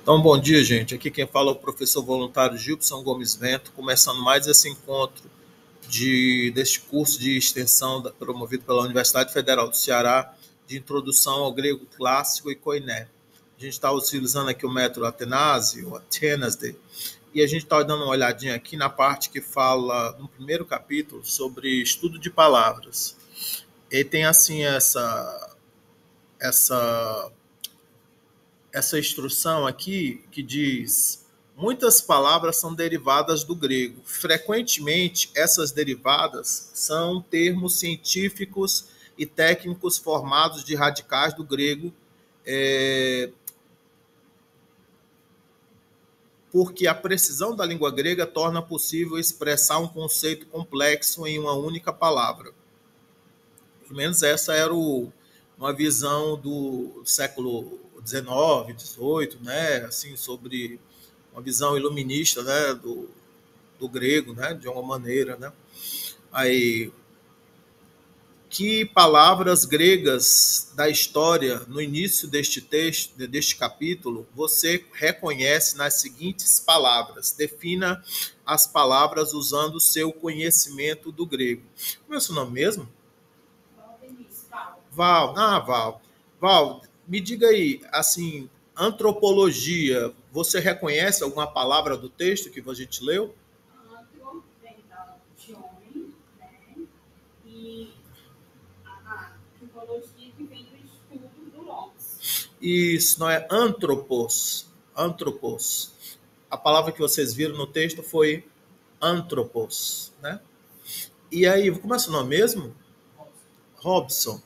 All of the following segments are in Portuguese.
Então, bom dia, gente. Aqui quem fala é o professor voluntário Gilson Gomes Bento, começando mais esse encontro deste curso de extensão promovido pela Universidade Federal do Ceará, de introdução ao grego clássico e koiné. A gente está utilizando aqui o método Atenásio, Atenasde, e a gente está dando uma olhadinha aqui na parte que fala, no primeiro capítulo, sobre estudo de palavras. E tem assim essa essa instrução aqui que diz: muitas palavras são derivadas do grego. Frequentemente, essas derivadas são termos científicos e técnicos formados de radicais do grego, porque a precisão da língua grega torna possível expressar um conceito complexo em uma única palavra. Pelo menos essa era uma visão do século XIX, XVIII, né? Assim, sobre uma visão iluminista, né? do grego, né? De uma maneira, né? Aí, que palavras gregas da história, no início deste texto, deste capítulo, você reconhece nas seguintes palavras? Defina as palavras usando o seu conhecimento do grego. Como é o seu nome mesmo? Val. Val. Val, me diga aí, assim, antropologia, você reconhece alguma palavra do texto que a gente leu? Antro vem de homem, né? E a antropologia que vem do estudo do homens. Isso, não é antropos. Antropos. A palavra que vocês viram no texto foi antropos, né? E aí, como é o seu nome mesmo? Robson.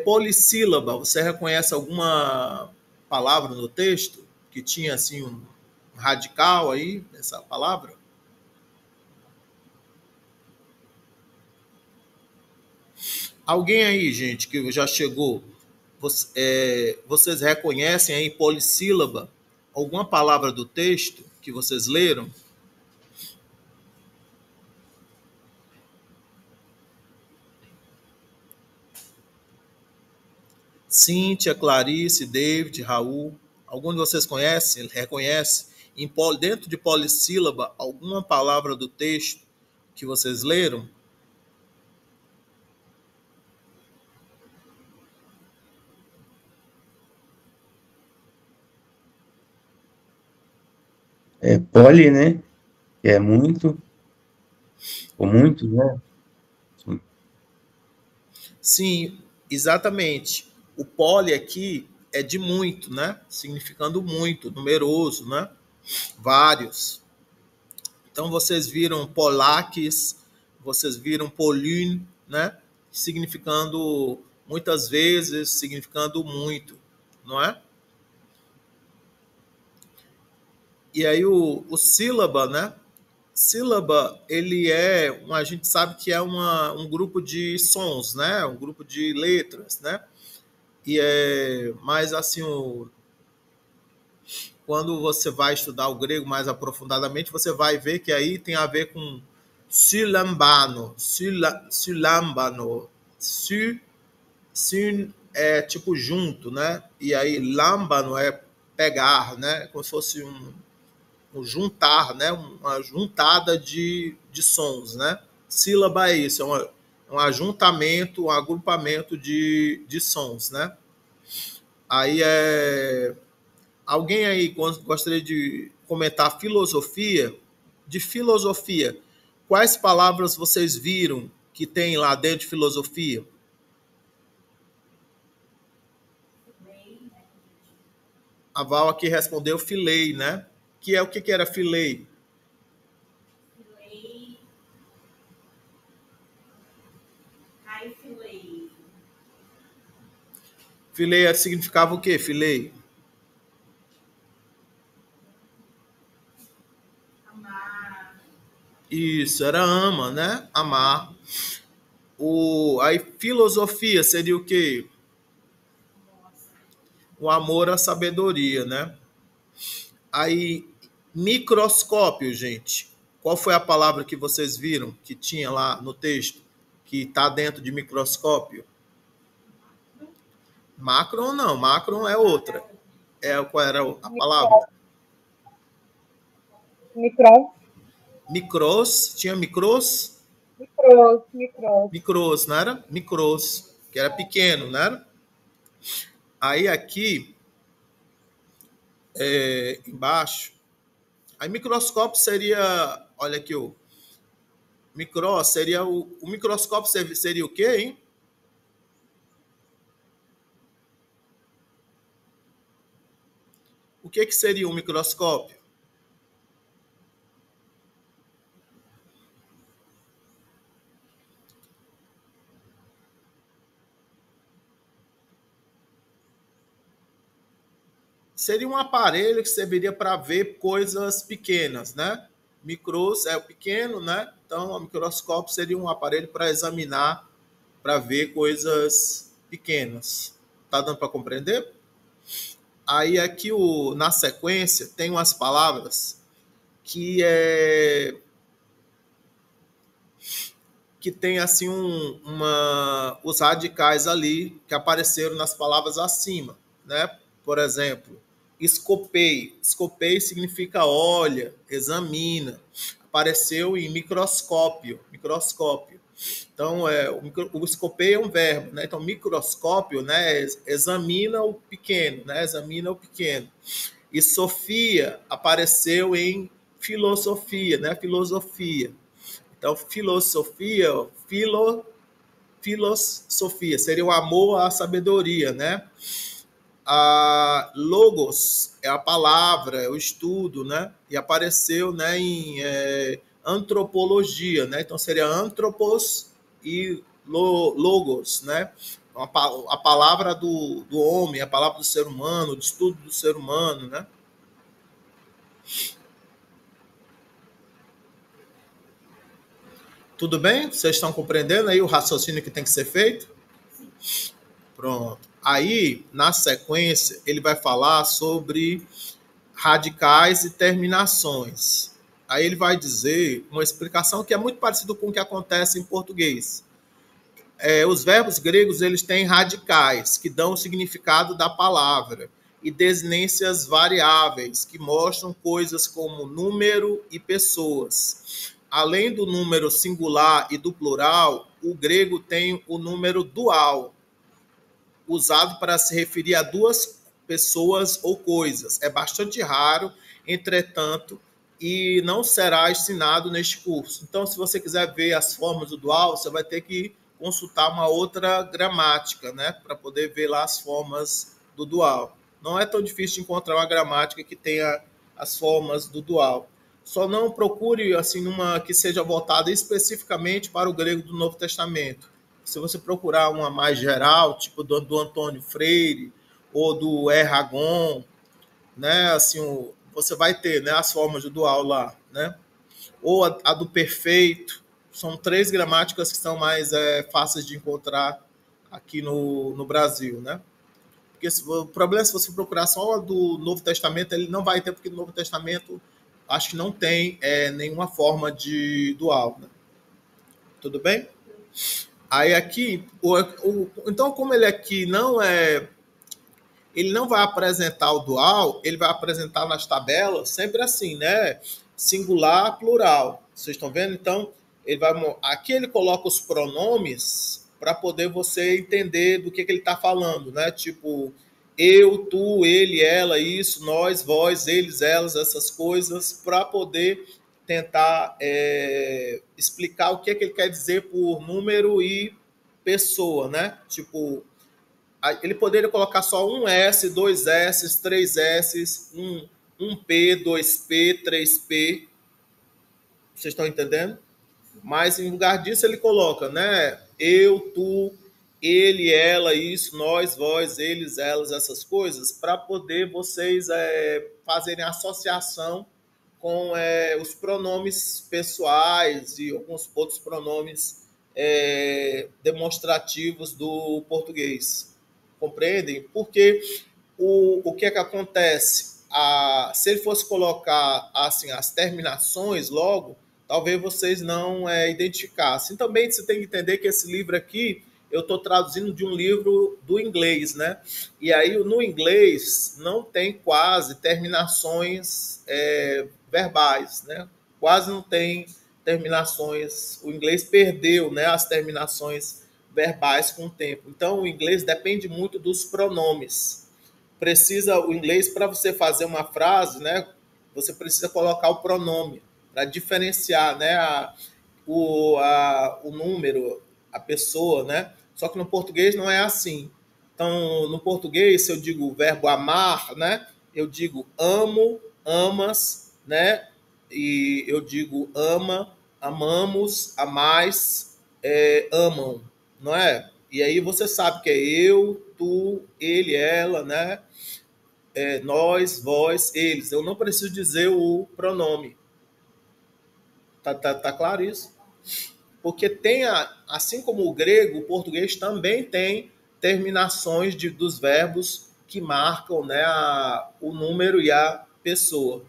Polissílaba, você reconhece alguma palavra no texto que tinha assim um radical aí nessa palavra? Alguém aí, gente, que já chegou, vocês reconhecem aí polissílaba alguma palavra do texto que vocês leram? Cíntia, Clarice, David, Raul, algum de vocês conhece, reconhece, dentro de polissílaba, alguma palavra do texto que vocês leram? Poli, né? Que é muito, ou muito, né? Sim, exatamente. O poli aqui é de muito, né? Significando muito, numeroso, né? Vários. Então vocês viram polaques, vocês viram polyn, né? Significando muitas vezes, significando muito, não é? E aí o sílaba, né? Sílaba, ele a gente sabe que é um grupo de sons, né? Um grupo de letras, né? E mais assim, quando você vai estudar o grego mais aprofundadamente, você vai ver que aí tem a ver com silambano, silambano, syn é tipo junto, né? E aí lambano é pegar, né? Como se fosse um juntar, né? Uma juntada de sons, né? Sílaba é isso, um ajuntamento, um agrupamento de sons, né? Aí alguém aí gostaria de comentar filosofia? De filosofia, quais palavras vocês viram que tem lá dentro de filosofia? A Val aqui respondeu filei, né? Que é o que era filei? Filei. Ai, filei. Filei significava o quê? Filei? Amar. Isso, era ama, né? Amar. Aí filosofia seria o quê? Nossa. O amor à sabedoria, né? Aí, microscópio, gente. Qual foi a palavra que vocês viram que tinha lá no texto? Que está dentro de microscópio? Macron não, macron é outra. Qual era a palavra? Micron. Micros. Tinha micros? Micros, não era? Micros, que era pequeno, não era? Aí aqui, embaixo, aí microscópio seria, olha aqui, o microscópio seria o quê, hein? O que seria um microscópio? Seria um aparelho que serviria para ver coisas pequenas, né? Micros é o pequeno, né? Então, o microscópio seria um aparelho para examinar, para ver coisas pequenas. Tá dando para compreender? Aí aqui na sequência tem umas palavras que tem assim os radicais ali que apareceram nas palavras acima, né? Por exemplo, escopei. Escopei significa olha, examina. Apareceu em microscópio. Então, o escopei é um verbo, né? Então, microscópio, né? Examina o pequeno, né? Examina o pequeno. E Sofia apareceu em filosofia, né? Filosofia. Então, filosofia seria o amor à sabedoria, né? A logos é a palavra, é o estudo, né? E apareceu, né, em antropologia, né? Então seria antropos e logos, né? A palavra do homem, a palavra do ser humano, o estudo do ser humano, né? Tudo bem? Vocês estão compreendendo aí o raciocínio que tem que ser feito? Pronto. Aí, na sequência, ele vai falar sobre radicais e terminações. Aí ele vai dizer uma explicação que é muito parecida com o que acontece em português. Os verbos gregos eles têm radicais, que dão o significado da palavra, e desinências variáveis, que mostram coisas como número e pessoas. Além do número singular e do plural, o grego tem o número dual, usado para se referir a duas pessoas ou coisas. É bastante raro, entretanto, e não será ensinado neste curso. Então, se você quiser ver as formas do dual, você vai ter que consultar uma outra gramática, né, para poder ver lá as formas do dual. Não é tão difícil de encontrar uma gramática que tenha as formas do dual. Só não procure assim uma que seja voltada especificamente para o grego do Novo Testamento. Se você procurar uma mais geral, tipo do Antônio Freire ou do Erragon, né, assim, você vai ter, né, as formas do dual lá, né? Ou a do perfeito. São 3 gramáticas que são mais fáceis de encontrar aqui no Brasil, né? Porque o problema é se você procurar só a do Novo Testamento, ele não vai ter, porque no Novo Testamento acho que não tem nenhuma forma de dual, né? Tudo bem? Aí aqui, então como ele aqui ele não vai apresentar o dual, ele vai apresentar nas tabelas sempre assim, né? Singular, plural. Vocês estão vendo? Então, aqui ele coloca os pronomes para poder você entender do que ele está falando, né? Tipo, eu, tu, ele, ela, isso, nós, vós, eles, elas, essas coisas, para poder tentar explicar o que ele quer dizer por número e pessoa, né? Tipo, ele poderia colocar só um S, dois S, três S, um P, dois P, três P. Vocês estão entendendo? Mas em lugar disso ele coloca, né? Eu, tu, ele, ela, isso, nós, vós, eles, elas, essas coisas, para poder vocês fazerem associação com os pronomes pessoais e alguns outros pronomes demonstrativos do português. Compreendem? Porque o que é que acontece? Se ele fosse colocar assim, as terminações logo, talvez vocês não identificassem. Também você tem que entender que esse livro aqui eu estou traduzindo de um livro do inglês, né? E aí, no inglês, não tem quase terminações verbais, né? Quase não tem terminações. O inglês perdeu, né, as terminações verbais com o tempo. Então, o inglês depende muito dos pronomes. O inglês, para você fazer uma frase, né, você precisa colocar o pronome para diferenciar, né, o número, a pessoa, né? Só que no português não é assim. Então, no português, se eu digo o verbo amar, né, eu digo amo, amas, né? E eu digo ama, amamos, amais, amam, não é? E aí você sabe que é eu, tu, ele, ela, né? Nós, vós, eles. Eu não preciso dizer o pronome. Tá claro isso? Porque tem, assim como o grego, o português também tem terminações dos verbos que marcam, né, o número e a pessoa.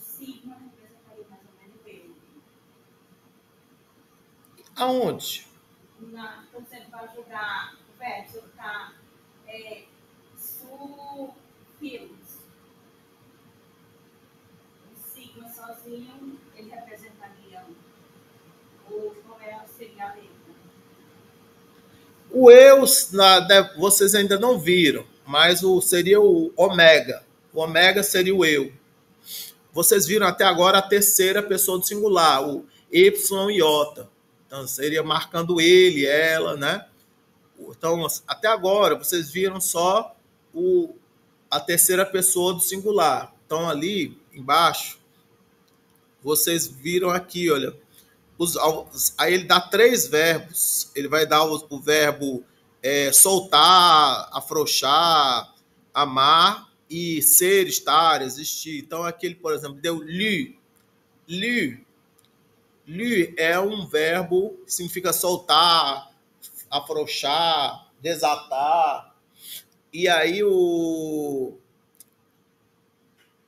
Sigma representaria mais ou menos ele. Aonde? Quando você vai jogar o verbo, você está filmes. O sigma sozinho, ele representaria como seria a letra. O eu, vocês ainda não viram, mas seria o ômega. O ômega seria o eu. Vocês viram até agora a terceira pessoa do singular, o Y e iota. Então, seria marcando ele, ela, né? Então, até agora, vocês viram só a terceira pessoa do singular. Então, ali embaixo, vocês viram aqui, olha. Aí ele dá 3 verbos. Ele vai dar o verbo soltar, afrouxar, amar e ser, estar, existir. Então, aquele, por exemplo, deu lu. Lu. Lu é um verbo que significa soltar, afrouxar, desatar. E aí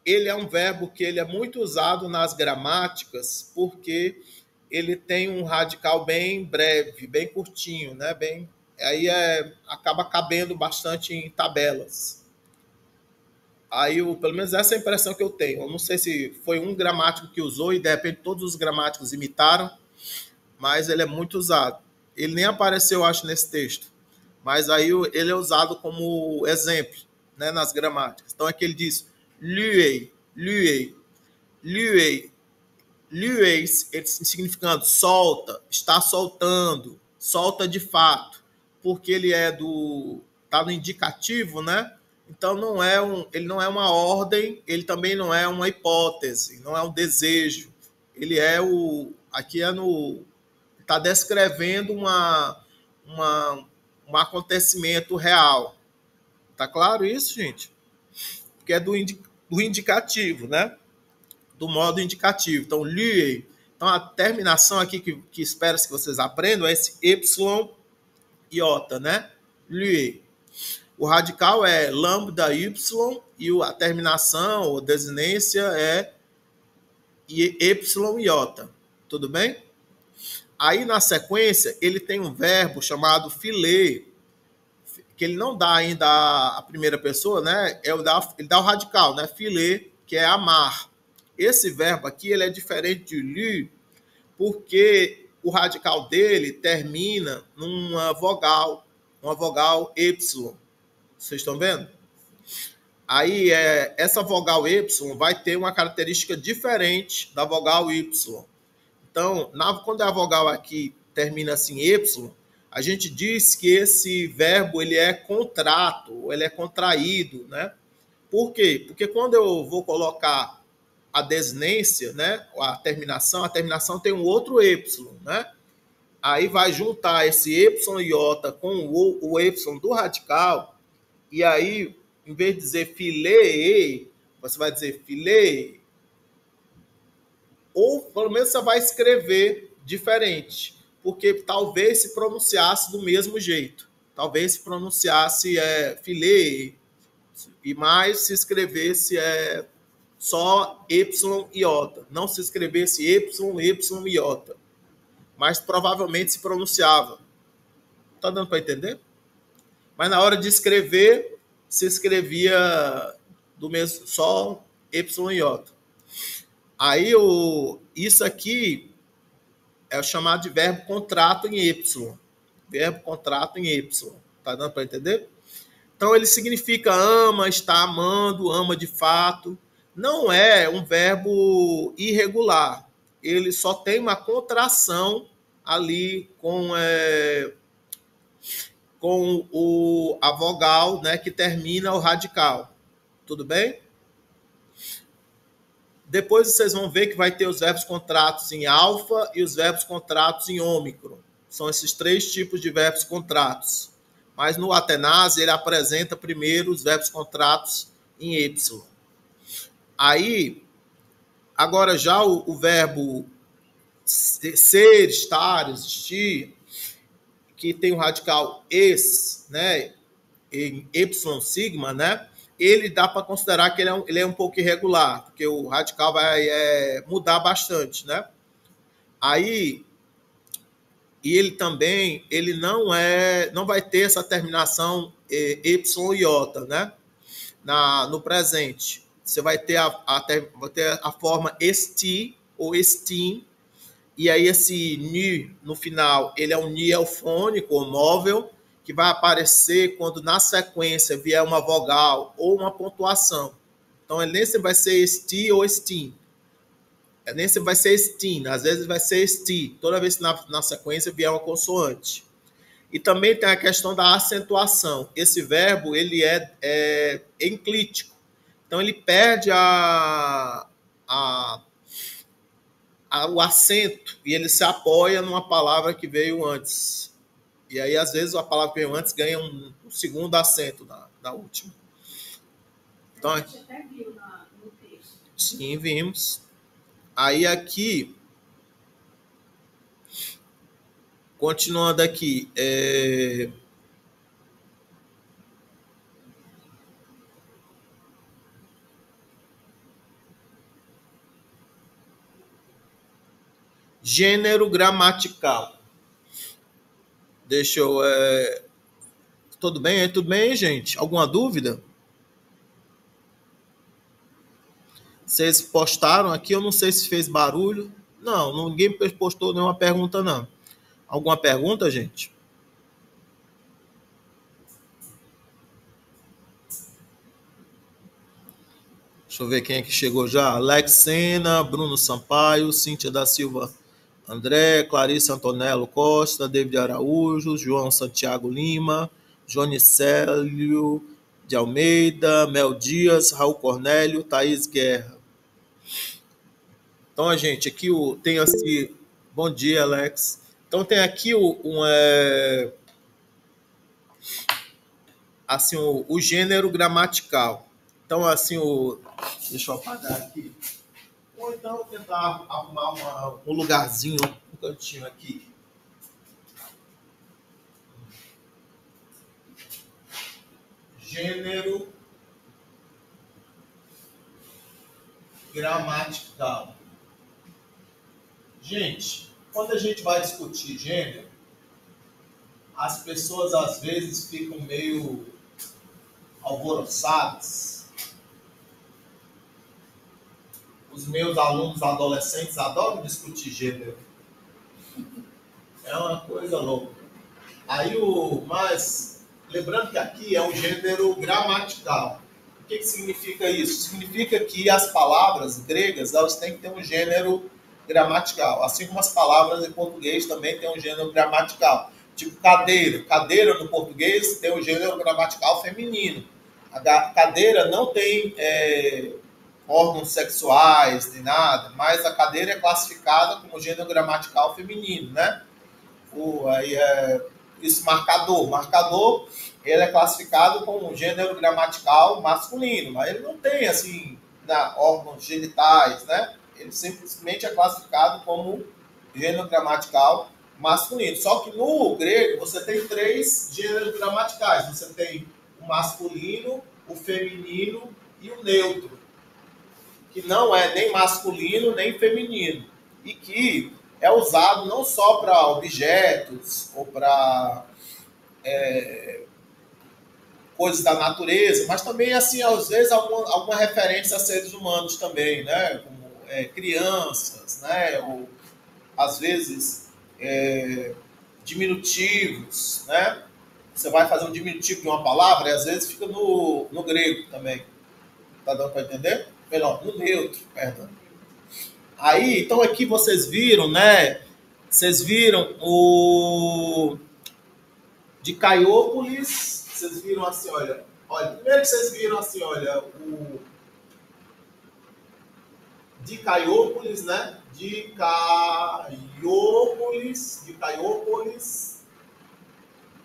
ele é um verbo que ele é muito usado nas gramáticas porque ele tem um radical bem breve, bem curtinho, né? Aí acaba cabendo bastante em tabelas. Aí, pelo menos essa é a impressão que eu tenho. Eu não sei se foi um gramático que usou e de repente todos os gramáticos imitaram, mas ele é muito usado. Ele nem apareceu, acho, nesse texto, mas aí ele é usado como exemplo, né, nas gramáticas. Então aqui ele diz luei, luei, luei, lueis, significando solta, está soltando, solta de fato, porque ele tá no indicativo, né? Então ele não é uma ordem, ele também não é uma hipótese, não é um desejo. Ele aqui está descrevendo um acontecimento real. Tá claro isso, gente? Porque é do indicativo, né? Do modo indicativo. Então, luei. Então, a terminação aqui que espero que vocês aprendam é esse y iota, né? Luei. O radical é lambda y e a terminação ou desinência é y iota. Tudo bem? Aí, na sequência, ele tem um verbo chamado filê, que ele não dá ainda a primeira pessoa, né? Ele dá o radical, né? Filê, que é amar. Esse verbo aqui ele é diferente de lu, porque o radical dele termina numa vogal, uma vogal y. Vocês estão vendo? Aí, essa vogal y vai ter uma característica diferente da vogal y. Então, quando a vogal aqui termina assim y, a gente diz que esse verbo ele é contrato, ele é contraído, né? Por quê? Porque quando eu vou colocar a desinência, né, a terminação tem um outro y, né? Aí vai juntar esse y iota com o y do radical, e aí, em vez de dizer filé, você vai dizer filé, ou pelo menos você vai escrever diferente, porque talvez se pronunciasse do mesmo jeito. Talvez se pronunciasse filé, e mais se escrevesse só y iota. Não se escrevesse y iota. Mas provavelmente se pronunciava. Tá dando para entender? Mas na hora de escrever, se escrevia do mesmo só Y e J. Aí isso aqui é o chamado de verbo contrato em Y. Verbo contrato em Y. Tá dando para entender? Então ele significa ama, está amando, ama de fato. Não é um verbo irregular. Ele só tem uma contração ali com a vogal, né, que termina o radical. Tudo bem? Depois vocês vão ver que vai ter os verbos contratos em alfa e os verbos contratos em ômicron. São esses 3 tipos de verbos contratos. Mas no Atenásia ele apresenta primeiro os verbos contratos em Y. Aí, agora já o verbo ser, estar, existir, que tem o radical es, né, em Y sigma, né, ele dá para considerar que ele é um pouco irregular, porque o radical vai mudar bastante, né? Aí, e ele também, ele não vai ter essa terminação Y e iota, né? No presente. Você vai ter a forma esti ou estim, e aí esse ni no final, ele é um ni eufônico ou móvel, que vai aparecer quando na sequência vier uma vogal ou uma pontuação. Então, ele nem sempre vai ser esti ou estim. Nem sempre vai ser estim, às vezes vai ser esti, toda vez que na sequência vier uma consoante. E também tem a questão da acentuação. Esse verbo, ele é enclítico. Então, ele perde o acento e ele se apoia numa palavra que veio antes. E aí, às vezes, a palavra que veio antes ganha um segundo acento na última. Então, a gente até viu no texto. Sim, vimos. Aí aqui, continuando aqui, gênero gramatical. Deixa eu... Tudo bem? Tudo bem, gente? Alguma dúvida? Vocês postaram aqui, eu não sei se fez barulho. Não, ninguém postou nenhuma pergunta, não. Alguma pergunta, gente? Deixa eu ver quem é que chegou já. Alex Sena, Bruno Sampaio, Cíntia da Silva André, Clarice Antonello Costa, David Araújo, João Santiago Lima, Jonicélio de Almeida, Mel Dias, Raul Cornélio, Thaís Guerra. Então, gente, aqui tem assim... Bom dia, Alex. Então, tem aqui o gênero gramatical. Então, assim, deixa eu apagar aqui. Ou então, tentar arrumar um lugarzinho, um cantinho aqui. Gênero gramatical. Gente, quando a gente vai discutir gênero, as pessoas às vezes ficam meio alvoroçadas. Os meus alunos adolescentes adoram discutir gênero. É uma coisa louca. Mas, lembrando que aqui é um gênero gramatical. O que significa isso? Significa que as palavras gregas, elas têm que ter um gênero gramatical. Assim como as palavras em português também têm um gênero gramatical. Tipo cadeira. Cadeira no português tem um gênero gramatical feminino. A cadeira não tem órgãos sexuais, nem nada, mas a cadeira é classificada como gênero gramatical feminino, né? Isso, marcador. Marcador, ele é classificado como gênero gramatical masculino, mas ele não tem, assim, órgãos genitais, né? Ele simplesmente é classificado como gênero gramatical masculino. Só que no grego você tem 3 gêneros gramaticais. Você tem o masculino, o feminino e o neutro, que não é nem masculino nem feminino, e que é usado não só para objetos ou para coisas da natureza, mas também, assim, às vezes, alguma referência a seres humanos também, né? Como crianças, né? Ou, às vezes, diminutivos, né? Você vai fazer um diminutivo de uma palavra e às vezes fica no grego também. Tá dando para entender? Melhor, no neutro, perdão. Aí, então aqui vocês viram, né? Vocês viram o de Caiópolis, vocês viram assim, olha, primeiro que vocês viram assim, olha, o de Caiópolis, né? De Caiópolis.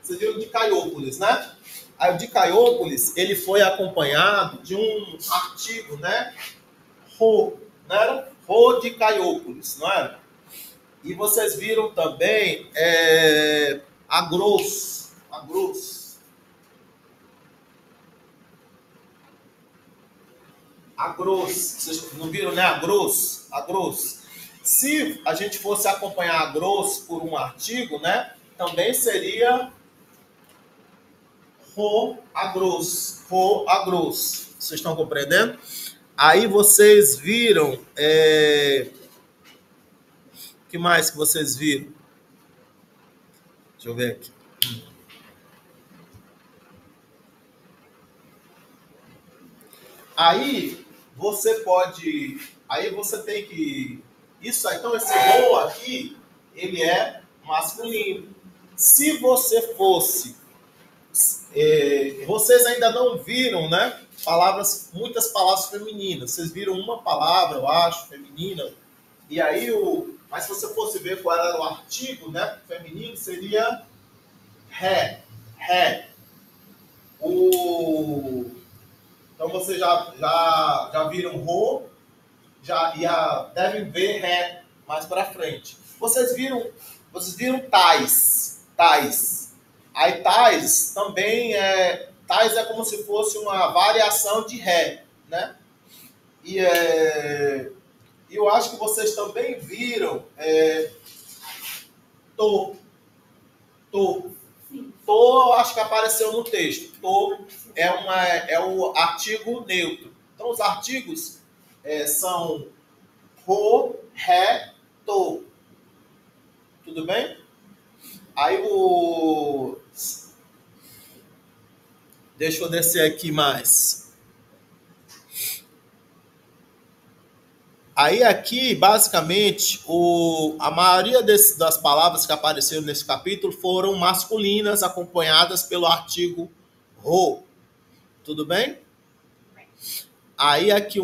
Vocês viram de Caiópolis, né? Aí o de Caiópolis, ele foi acompanhado de um artigo, né? Rho, não era? Rho de Caiópolis, não era? E vocês viram também agros. Vocês não viram, né? Agros. Se a gente fosse acompanhar agros por um artigo, né? Também seria Rho agros. Vocês estão compreendendo? Aí vocês viram... O que mais que vocês viram? Deixa eu ver aqui. Aí você pode... Aí você tem que... Isso aí, então esse Rho aqui, ele é masculino. Se você fosse... vocês ainda não viram, né? Muitas palavras femininas. Vocês viram uma palavra, eu acho, feminina. E aí, mas se você fosse ver qual era o artigo, né? Feminino, seria ré. Então vocês já viram Rho, já devem ver ré mais para frente. Vocês viram tais. Aí tais também tais é como se fosse uma variação de ré, né? E eu acho que vocês também viram tô. Tô, acho que apareceu no texto. Tô é o artigo neutro. Então os artigos são Rho, ré, tô. Tudo bem? Aí deixa eu descer aqui mais. Aí aqui, basicamente, a maioria das palavras que apareceram nesse capítulo foram masculinas, acompanhadas pelo artigo Rho. Tudo bem? Aí aqui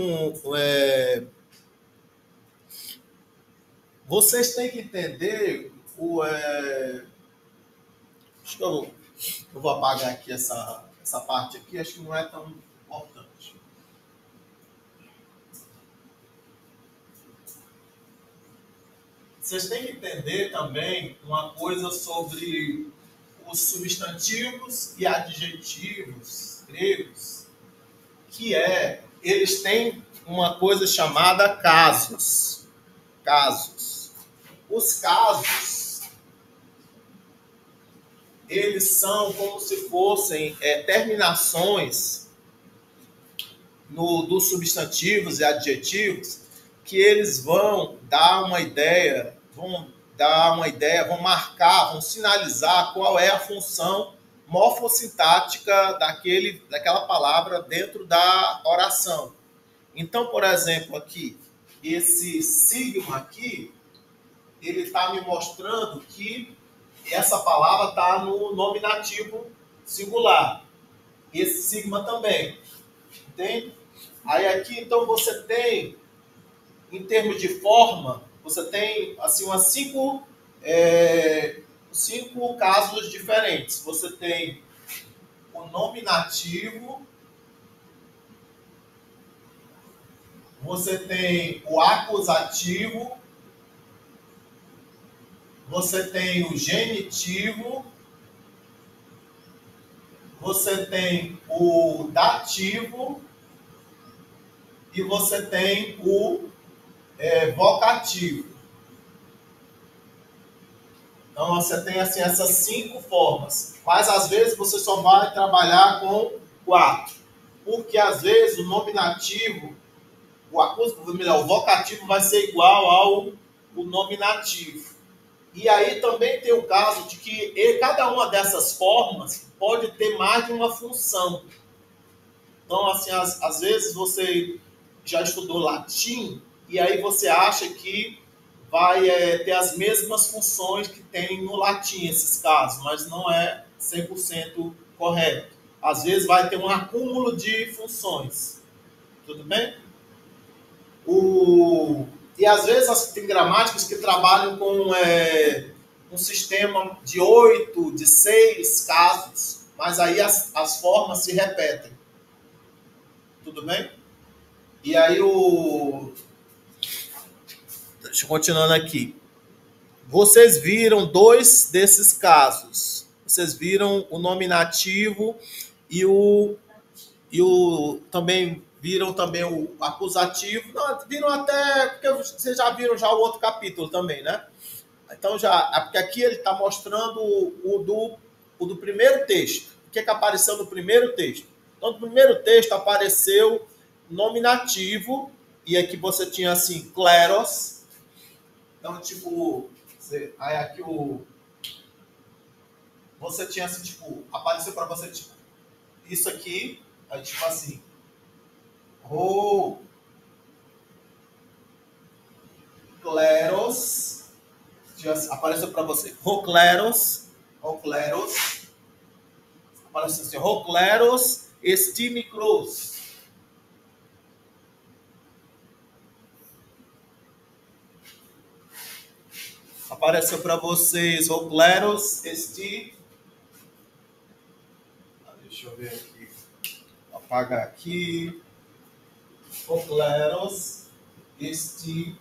vocês têm que entender acho que eu vou apagar aqui essa parte aqui, acho que não é tão importante. Vocês têm que entender também uma coisa sobre os substantivos e adjetivos gregos, que eles têm uma coisa chamada casos. Os casos, eles são como se fossem terminações dos substantivos e adjetivos, que eles vão dar uma ideia, vão marcar, vão sinalizar qual é a função morfossintática daquela palavra dentro da oração. Então, por exemplo, aqui, esse sigma aqui, ele está me mostrando que essa palavra está no nominativo singular. Esse sigma também. Entende? Aí aqui, então, você tem, em termos de forma, você tem assim umas cinco casos diferentes. Você tem o nominativo, você tem o acusativo, você tem o genitivo, você tem o dativo e você tem o vocativo. Então, você tem assim, essas 5 formas. Mas, às vezes, você só vai trabalhar com 4. Porque, às vezes, o nominativo, o vocativo vai ser igual ao nominativo. E aí também tem o caso de que cada uma dessas formas pode ter mais de uma função. Então, assim, às vezes você já estudou latim e aí você acha que vai ter as mesmas funções que tem no latim, esses casos, mas não é 100% correto. Às vezes vai ter um acúmulo de funções. Tudo bem? E às vezes tem gramáticas que trabalham com um sistema de 8, de 6 casos, mas aí as formas se repetem. Tudo bem? E aí deixa eu continuando aqui. Vocês viram 2 desses casos. Vocês viram o nominativo e também viram também o acusativo. Não, viram até, porque vocês já viram já o outro capítulo também, né? Então porque aqui ele está mostrando o do primeiro texto. O que apareceu no primeiro texto? Então, no primeiro texto apareceu nominativo, e aqui você tinha assim, kleros. Então, tipo, aí aqui você tinha assim, tipo, apareceu para você, tipo, isso aqui, aí tipo assim, kleros, apareceu para você, kleros, apareceu assim, kleros, estimicros. Apareceu para vocês, kleros, deixa eu ver aqui, vou apagar aqui, kleros, estimicros.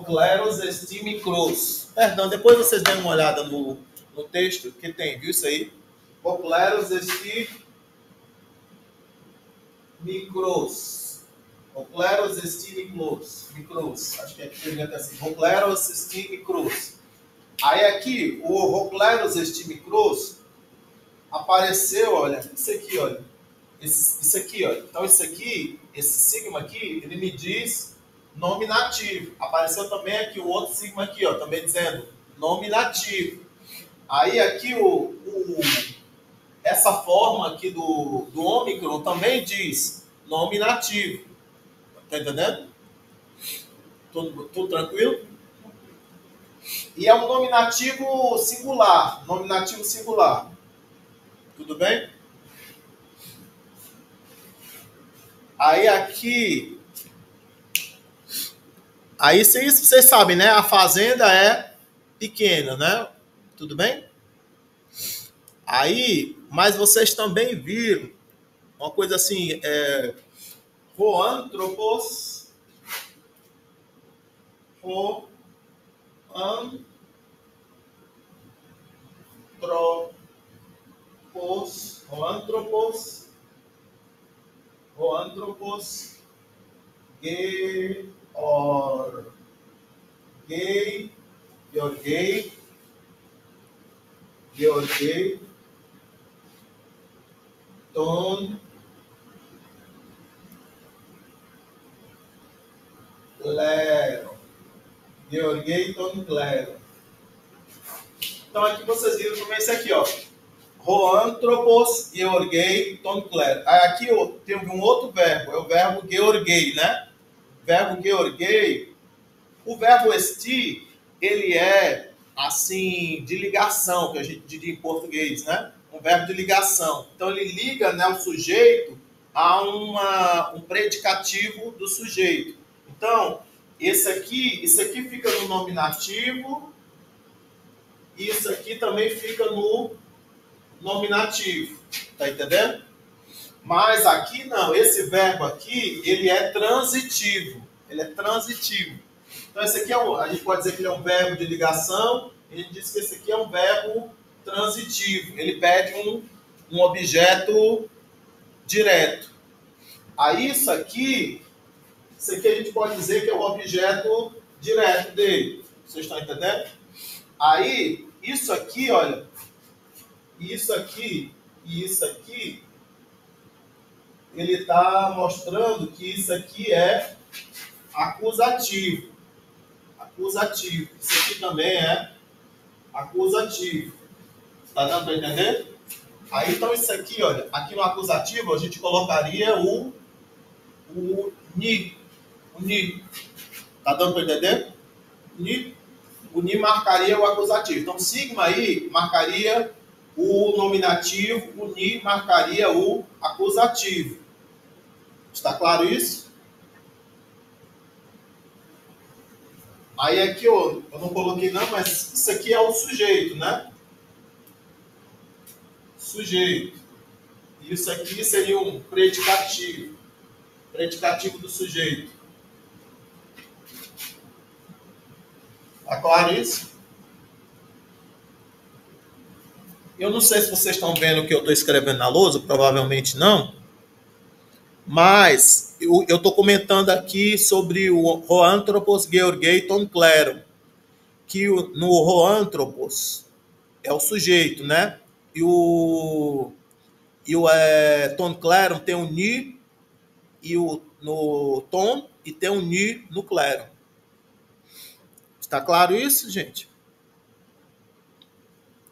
Kleros, estimicros. Perdão, depois vocês dêem uma olhada no texto que tem, viu isso aí? Kleros, estimicros. Kleros, estimicros. Acho que aqui deveria ter assim. Kleros, estimicros. Aí aqui, o kleros, estimicros apareceu, olha, isso aqui, olha. Isso aqui, olha. Então, isso aqui, esse sigma aqui, ele me diz nominativo. Apareceu também aqui o outro sigma aqui, ó, também dizendo nominativo. Aí aqui essa forma aqui do ômicron também diz nominativo. Tá entendendo? Tudo tranquilo? E é um nominativo singular. Nominativo singular. Tudo bem? Aí aqui... Aí vocês sabem, né? A fazenda é pequena, né? Tudo bem? Aí, mas vocês também viram uma coisa assim, Hoanthropos, Georgei, Ton, Clero. Georgeiton Clero. Então aqui vocês viram também esse aqui, ó. Hoanthropos Georgeiton Clero. Aí aqui ó, tem um outro verbo, é o verbo Georgei, né? Verbo Georgei. O verbo esti, ele é assim, de ligação, que a gente diria em português, né? Um verbo de ligação. Então ele liga, né, o sujeito a um predicativo do sujeito. Então, isso aqui fica no nominativo, e isso aqui também fica no nominativo. Tá entendendo? Mas aqui não, esse verbo aqui, ele é transitivo. Ele é transitivo. Então esse aqui a gente pode dizer que ele é um verbo de ligação, e a gente diz que esse aqui é um verbo transitivo. Ele pede um objeto direto. Aí isso aqui a gente pode dizer que é o objeto direto dele. Vocês estão entendendo? Aí, isso aqui, olha, isso aqui e isso aqui, ele está mostrando que isso aqui é acusativo. Acusativo. Isso aqui também é acusativo. Tá dando para entender? Aí, então, isso aqui, olha, aqui no acusativo, a gente colocaria o ni. O ni. Tá dando para entender? O ni marcaria o acusativo. Então, sigma aí marcaria o nominativo, o ni marcaria o acusativo. Está claro isso? Aí aqui, ó, eu não coloquei não, mas isso aqui é o sujeito, né? Sujeito. Isso aqui seria um predicativo. Predicativo do sujeito. Está claro isso? Eu não sei se vocês estão vendo o que eu estou escrevendo na lousa, provavelmente não. Mas eu estou comentando aqui sobre o Hoanthropos Georgei ton Cleron, que no Hoanthropos é o sujeito, né? E o ton Cleron tem um ni e no ton e tem um ni no Cleron. Está claro isso, gente?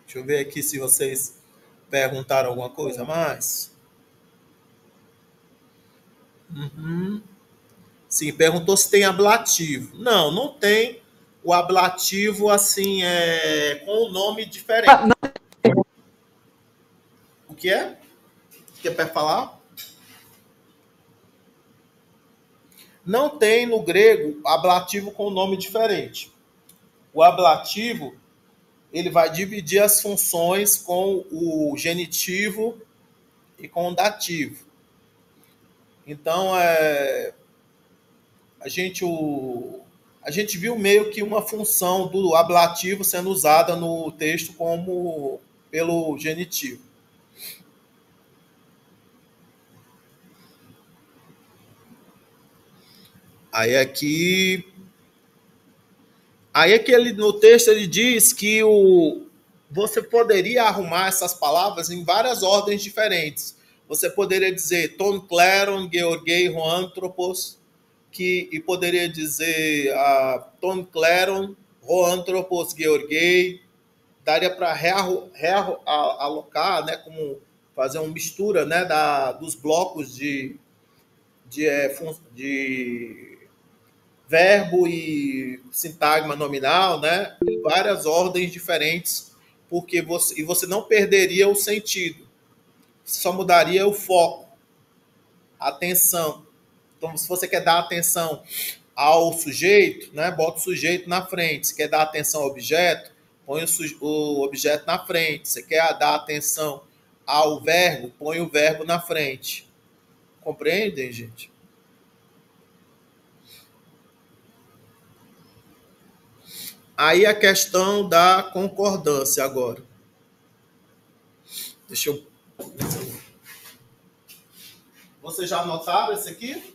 Deixa eu ver aqui se vocês perguntaram alguma coisa a mais. Uhum. Sim, perguntou se tem ablativo. Não, não tem o ablativo assim, com um nome diferente. O que é? Quer para falar? Não tem no grego ablativo com nome diferente. O ablativo, ele vai dividir as funções com o genitivo e com o dativo. Então, a gente viu meio que uma função do ablativo sendo usada no texto como pelo genitivo. Aí aqui no texto ele diz que você poderia arrumar essas palavras em várias ordens diferentes. Você poderia dizer ton Cleron, Georgei, Hoanthropos, e poderia dizer ton Cleron, Hoanthropos, Georgei. Daria para realocar, né, como fazer uma mistura, né, dos blocos de verbo e sintagma nominal, né, em várias ordens diferentes, porque você não perderia o sentido, só mudaria o foco, a atenção. Então, se você quer dar atenção ao sujeito, né, bota o sujeito na frente. Se quer dar atenção ao objeto, põe o objeto na frente. Se quer dar atenção ao verbo, põe o verbo na frente. Compreendem, gente? Aí a questão da concordância agora. Deixa eu... Vocês já anotaram esse aqui?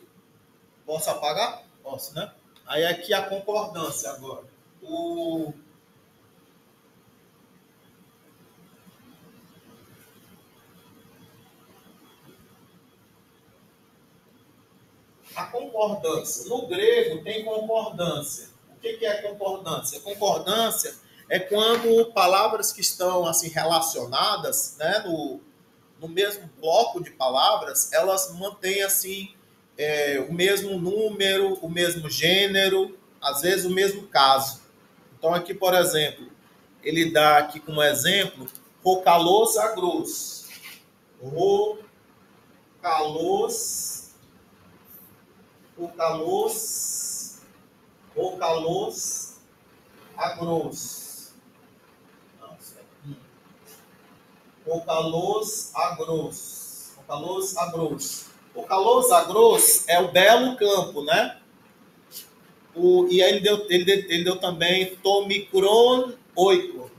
Posso apagar? Posso, né? Aí aqui a concordância agora. A concordância. No grego tem concordância. O que é concordância? Concordância é quando palavras que estão assim relacionadas, né, no mesmo bloco de palavras, elas mantêm assim o mesmo número, o mesmo gênero, às vezes o mesmo caso. Então aqui, por exemplo, ele dá aqui como exemplo rocalos agros. Rocalos agros. Rocalos agros. Rocalos agros é o belo campo, né? E aí ele deu também tomicron oiko.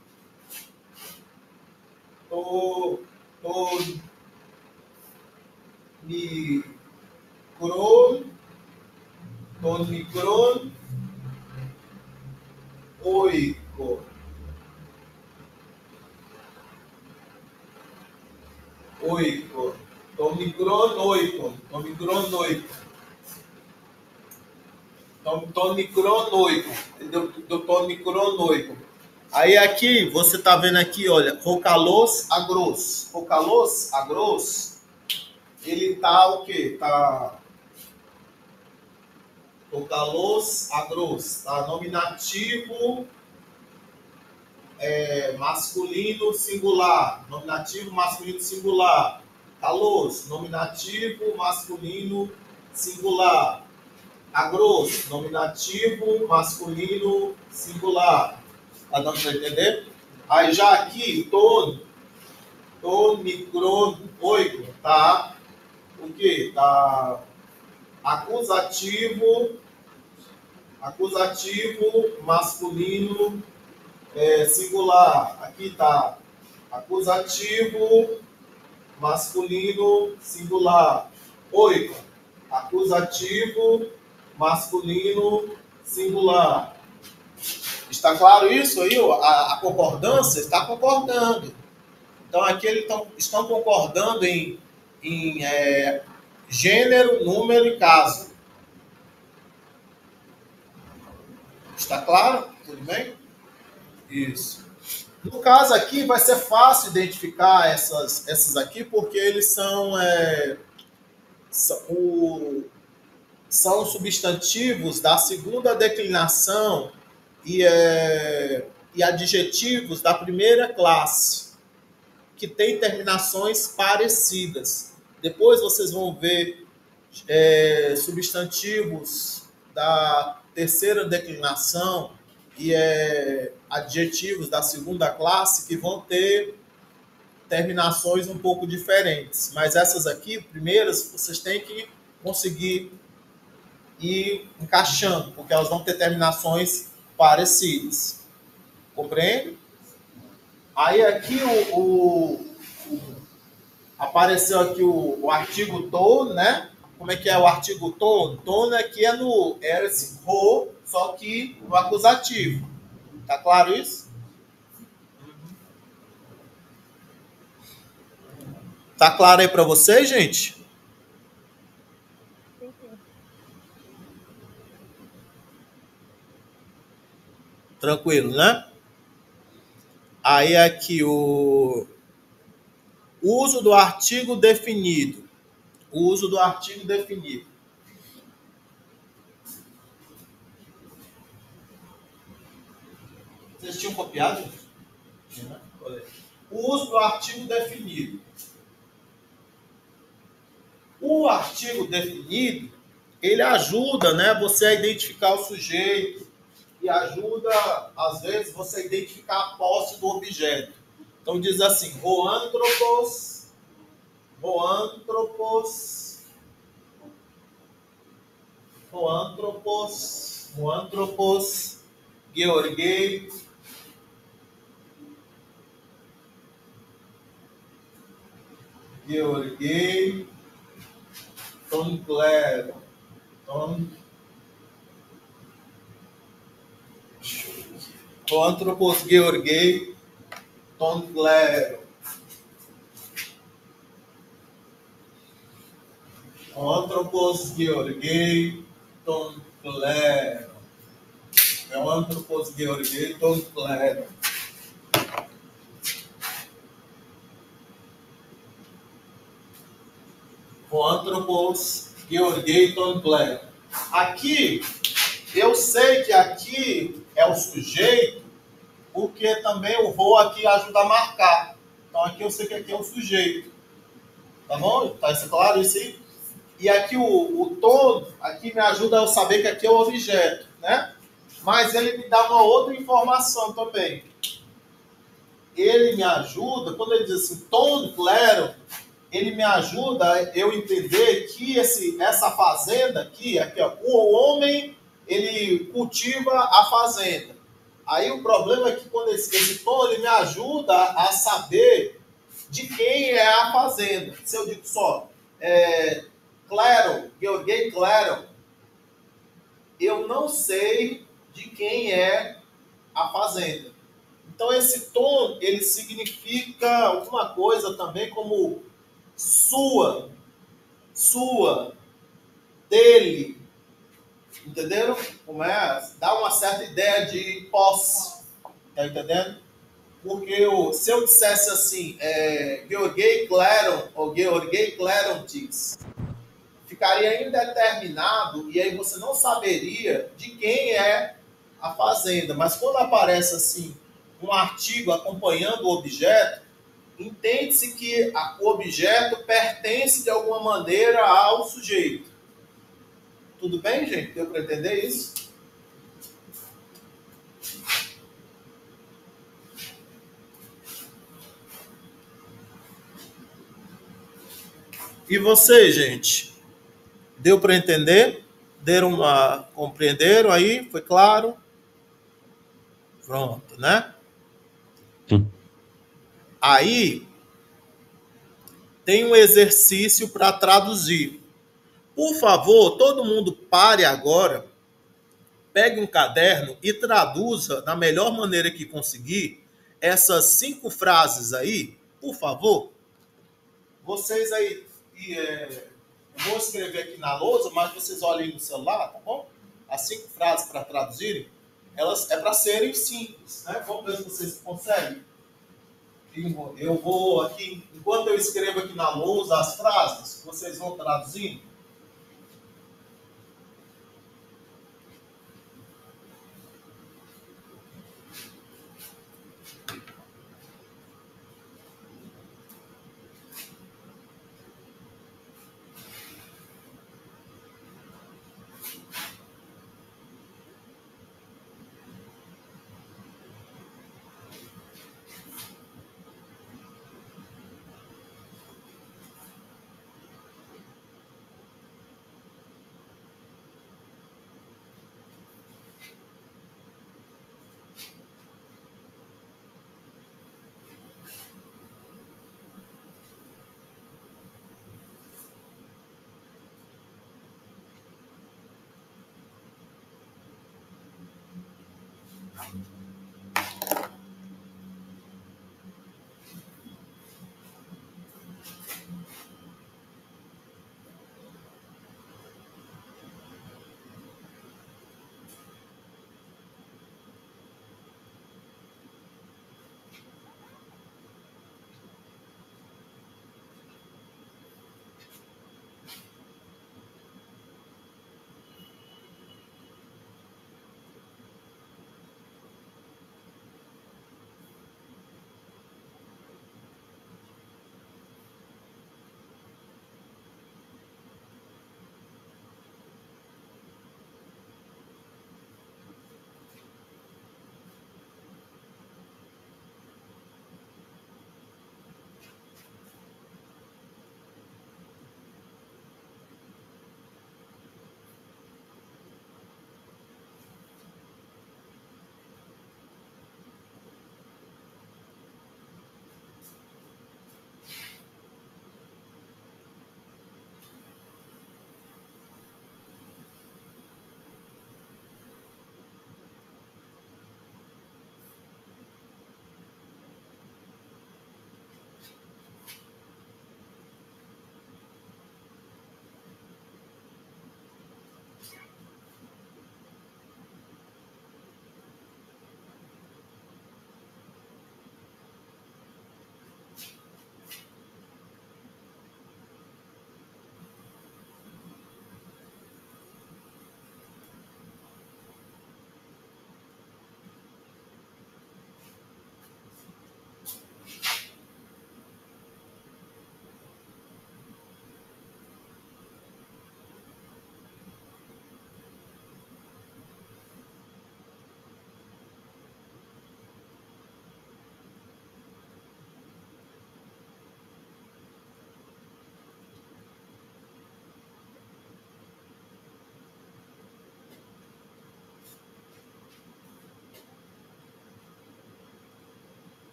micron, ton micron, oiko. Oiko. Ton micron, oiko. Ton micron, oiko. Ton micron, oiko. Ton micron, oiko. Aí aqui, você tá vendo aqui, olha, Rocalos agros. Rocalos agros, ele tá o quê? Tá Rocalos agros, tá? Nominativo masculino singular. Nominativo masculino singular. Calos, nominativo masculino singular. Agros, nominativo masculino singular. Tá dando para entender? Aí já aqui, ton, micron, oito, tá? O quê? Tá acusativo masculino singular. Aqui tá acusativo masculino singular. Oito, acusativo masculino singular. Está claro isso aí? A concordância está concordando. Então, aqui eles estão concordando em gênero, número e caso. Está claro? Tudo bem? Isso. No caso aqui, vai ser fácil identificar essas aqui, porque eles são substantivos da segunda declinação e adjetivos da primeira classe, que tem terminações parecidas. Depois vocês vão ver substantivos da terceira declinação e adjetivos da segunda classe que vão ter terminações um pouco diferentes. Mas essas aqui, primeiras, vocês têm que conseguir ir encaixando, porque elas vão ter terminações parecidas. Compreende? Aí aqui apareceu aqui o artigo ton, né? Como é que é o artigo ton? Ton aqui era esse ro, só que no acusativo. Tá claro isso? Tá claro aí para vocês, gente? Tranquilo, né? Aí aqui o uso do artigo definido. O uso do artigo definido. Vocês tinham copiado? O uso do artigo definido. O artigo definido, ele ajuda, né, você a identificar o sujeito e ajuda, às vezes, você a identificar a posse do objeto. Então, diz assim, Roanthropos, Georgei, Tom Claro, Roanthropos Georgei, Tom Claro. Roanthropos Georgei, Tom Claro. Roanthropos Georgei, Tom Claro. Roanthropos Georgei, Tom Claro. Aqui, eu sei que aqui é o sujeito, porque também o ro aqui ajuda a marcar. Então aqui eu sei que aqui é o sujeito. Tá bom? Tá claro isso aí? E aqui o tom, aqui me ajuda a eu saber que aqui é o objeto, né? Mas ele me dá uma outra informação também. Ele me ajuda, quando ele diz assim, tom claro, ele me ajuda a eu entender que essa fazenda aqui, ó, o homem, ele cultiva a fazenda. Aí o problema é que quando esse tom, ele me ajuda a saber de quem é a fazenda. Se eu digo só, Claro, Gheorghe Claro, eu não sei de quem é a fazenda. Então, esse tom, ele significa alguma coisa também como sua, dele, entenderam? Como é? Dá uma certa ideia de posse, tá entendendo? Porque se eu dissesse assim, Gheorghe Claron ou Gheorghe Clarontics, ficaria indeterminado e aí você não saberia de quem é a fazenda. Mas quando aparece assim um artigo acompanhando o objeto, entende-se que o objeto pertence de alguma maneira ao sujeito. Tudo bem, gente? Deu para entender isso? E você, gente? Deu para entender? Compreenderam aí? Foi claro? Pronto, né? Sim. Aí tem um exercício para traduzir. Por favor, todo mundo pare agora, pegue um caderno e traduza da melhor maneira que conseguir essas 5 frases aí, por favor. Vocês aí, vou escrever aqui na lousa, mas vocês olhem no celular, tá bom? As 5 frases para traduzirem, elas é para serem simples, né? Vamos ver se vocês conseguem. Eu vou aqui, enquanto eu escrevo aqui na lousa as frases, vocês vão traduzindo.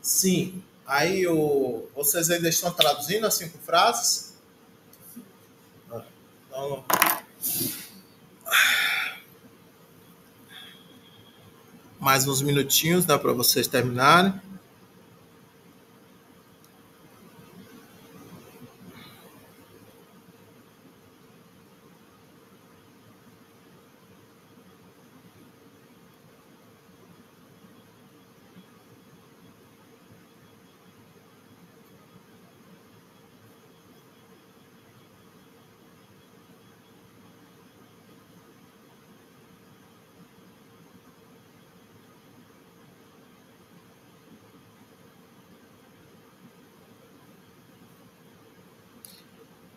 Sim. Aí vocês ainda estão traduzindo as 5 frases? Então, mais uns minutinhos, dá para vocês terminarem.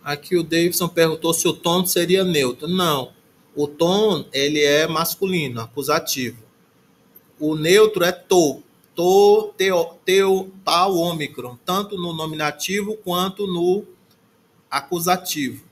Aqui o Davidson perguntou se o tom seria neutro. Não. O tom, ele é masculino, acusativo. O neutro é to. To, teu, tal, ômicron. Tanto no nominativo quanto no acusativo.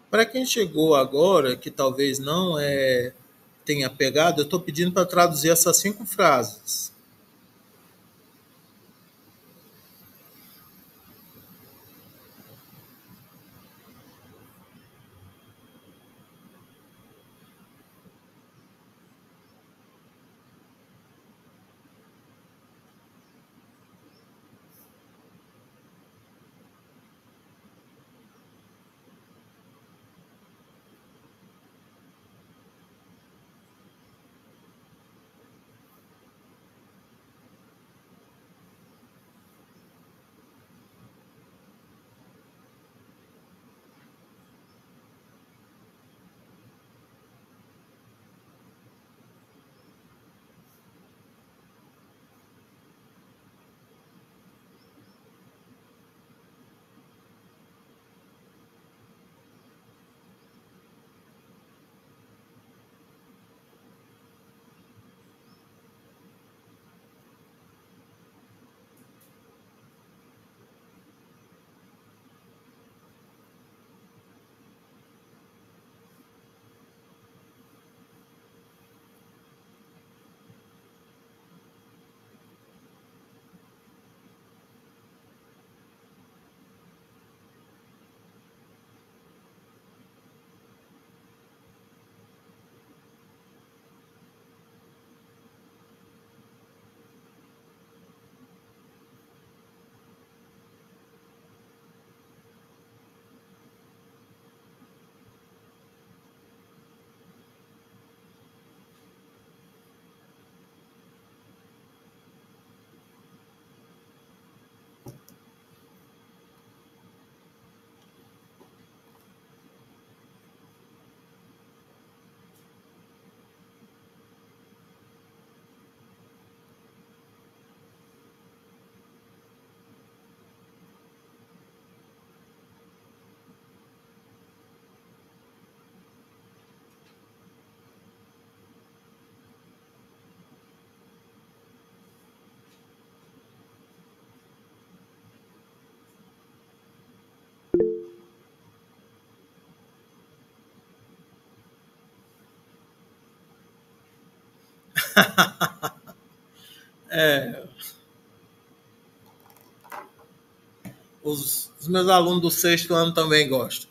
Para quem chegou agora, que talvez não tenha pegado, eu estou pedindo para traduzir essas 5 frases. Os meus alunos do 6º ano também gostam.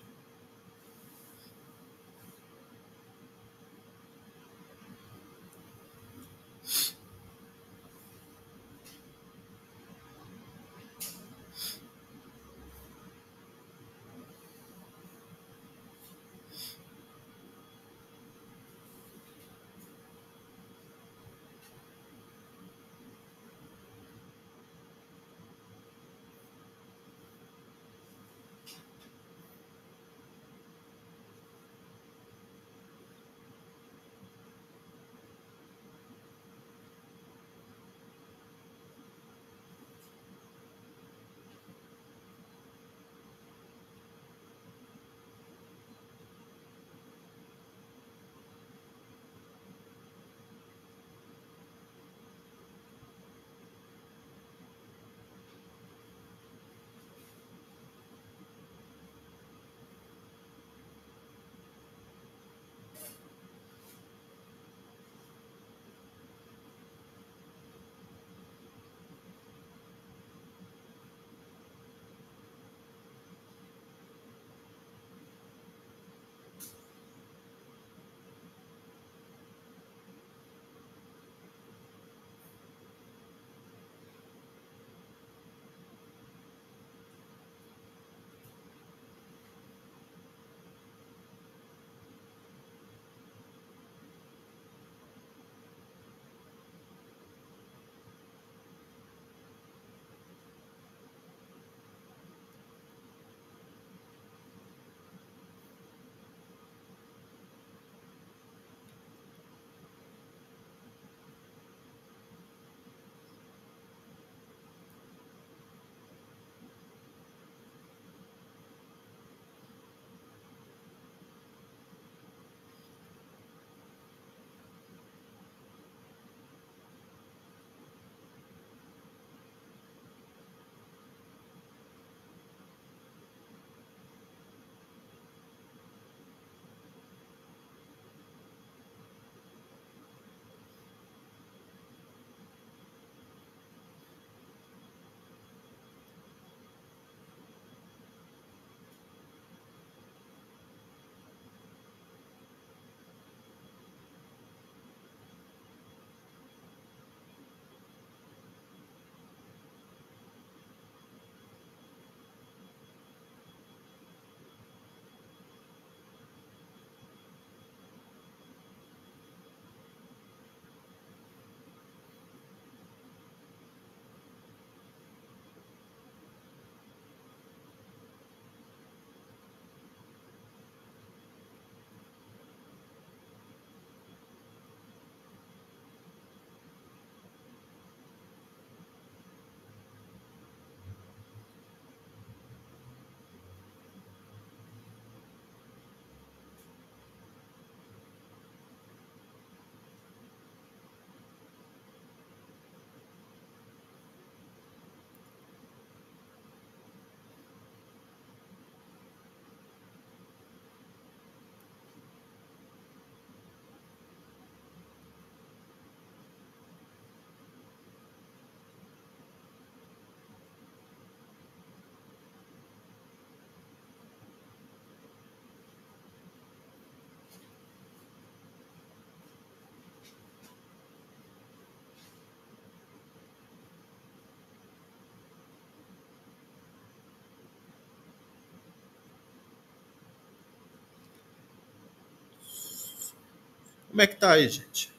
Como é que tá aí, gente?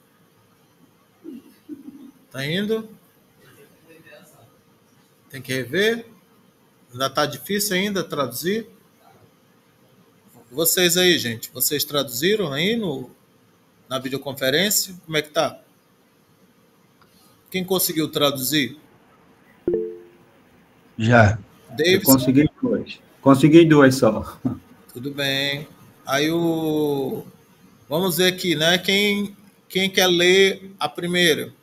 Tá indo? Tem que rever? Ainda tá difícil ainda traduzir? Vocês aí, gente, vocês traduziram aí na videoconferência? Como é que tá? Quem conseguiu traduzir? Já. Eu Davidson? consegui 2. Consegui 2 só. Tudo bem. Aí o... Vamos ver aqui, né? Quem quer ler a primeira?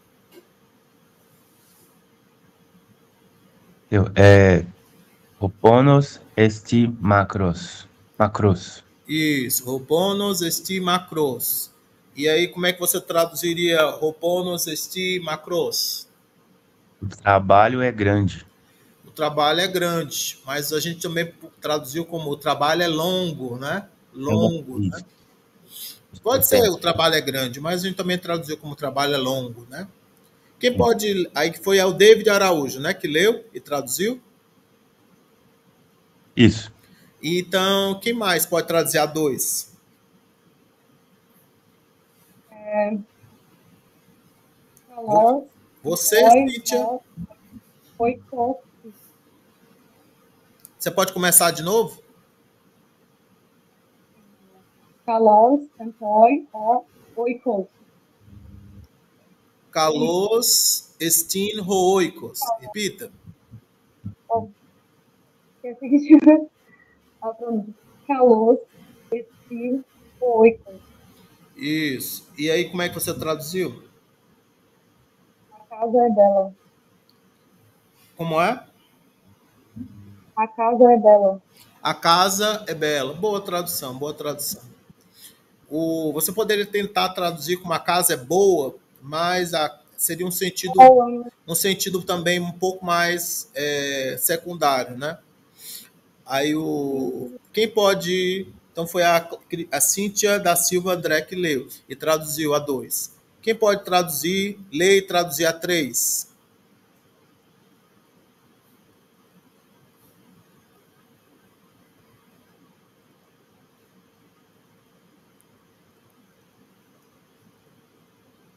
Oponos esti macros. Macros. Isso. Roponos esti macros. E aí, como é que você traduziria Roponos esti macros? O trabalho é grande. O trabalho é grande, mas a gente também traduziu como o trabalho é longo, né? É bom. Longo, né? Isso. Pode ser o Repete. trabalho é grande, mas a gente também traduziu como o trabalho é longo, né? Quem pode. Aí que foi o David Araújo, né? Que leu e traduziu. Isso. Então, quem mais pode traduzir a dois? Calor, Você, Cíntia. oikos. Você pode começar de novo? Calor, oikos. Kalos estin rooikos. Repita. Esqueci que tinha a pronúncia. Calor, oikos. Isso. E aí, como é que você traduziu? A casa é bela. Como é? A casa é bela. A casa é bela. Boa tradução, boa tradução. Você poderia tentar traduzir como a casa é boa, mas seria um sentido também um pouco mais secundário, né? Aí quem pode. Então foi a Cíntia da Silva André que leu e traduziu a 2. Quem pode traduzir, ler e traduzir a 3?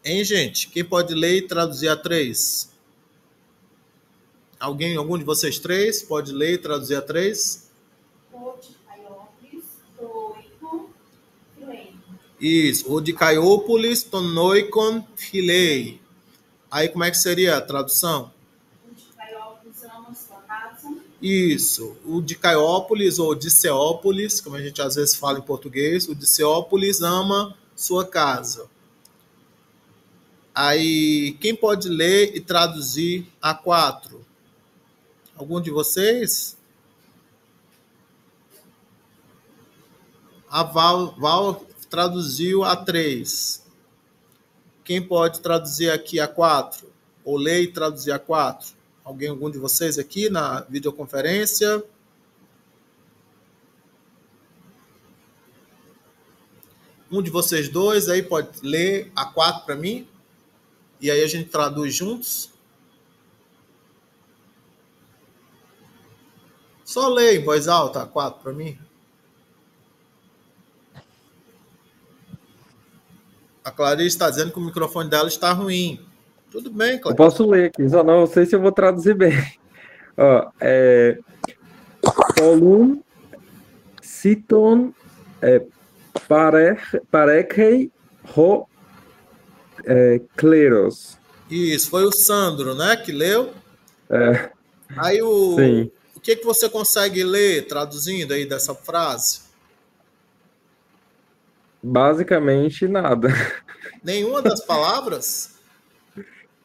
Hein, gente? Quem pode ler e traduzir a 3? Algum de vocês três pode ler e traduzir a 3? Isso. O de Caiópolis, Tonoikon, Filei. Aí como é que seria a tradução? O de Caiópolis ama sua casa. Isso. O de Caiópolis ou de Ceópolis, como a gente às vezes fala em português, o de Ceópolis ama sua casa. Aí, quem pode ler e traduzir a 4? Algum de vocês? A Val traduziu a 3. Quem pode traduzir aqui a 4? Ou ler e traduzir a 4? Algum de vocês aqui na videoconferência? Um de vocês dois aí pode ler a 4 para mim? E aí a gente traduz juntos? Só lê em voz alta a 4 para mim. A Clarice está dizendo que o microfone dela está ruim. Tudo bem, Eu Clarice. posso ler aqui, só não sei se eu vou traduzir bem. Ó, Polum Citon Parekei Ho Kleros. Isso, foi o Sandro, né, que leu. É, Aí sim. o que você consegue ler traduzindo aí dessa frase? Basicamente nada. Nenhuma das palavras?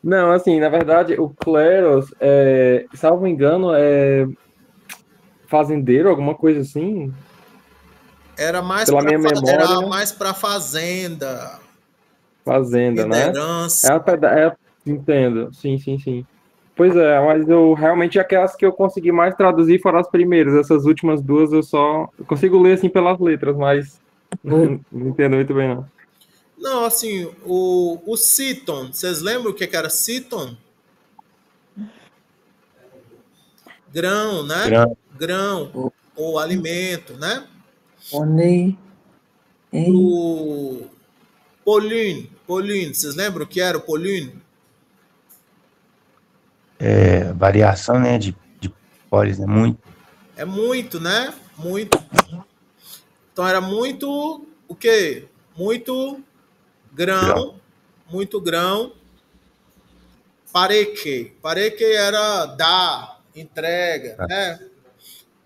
Não, assim, na verdade, o Kleros, salvo engano, é fazendeiro, alguma coisa assim, Era mais pela minha memória, para fazenda, fazenda, né? liderança. Entendo, sim, sim, sim. Pois é, mas eu realmente aquelas que eu consegui mais traduzir foram as primeiras. Essas últimas duas eu consigo ler assim pelas letras, mas não entendo muito bem, não. Não, assim, o Citon, vocês lembram o que era Citon? Grão, né? Grão ou alimento, né? Onei. O Pauline, vocês lembram o que era o Pauline? Variação, né, de polis, né? Muito. É muito, né? Muito. Então era muito o quê? Muito grão. Muito grão. Pareque. Pareque era dar, entrega, né?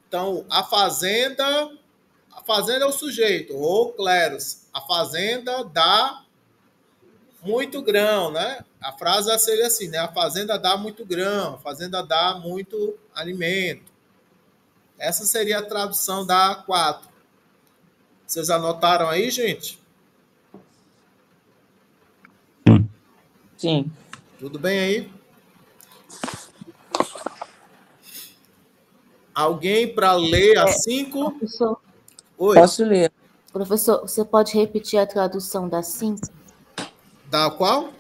Então, a fazenda é o sujeito, ou cleros. A fazenda dá muito grão, né? A frase seria assim, né? A fazenda dá muito grão, a fazenda dá muito alimento. Essa seria a tradução da 4. Vocês anotaram aí, gente? Sim. Tudo bem aí? Alguém para ler a 5? Professor, Oi, Posso ler? professor, você pode repetir a tradução da 5? da qual?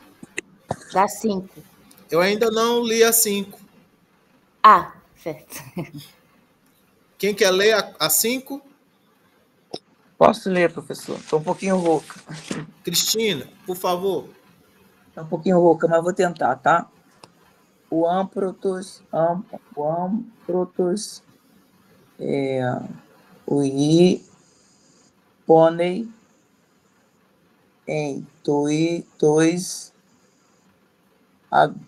Da 5. Eu ainda não li a 5. Ah, certo. Quem quer ler a 5? Posso ler, professor? Estou um pouquinho rouca. Cristina, por favor. Estou um pouquinho rouca, mas vou tentar, tá? O amprotos, o i, pônei, em tois,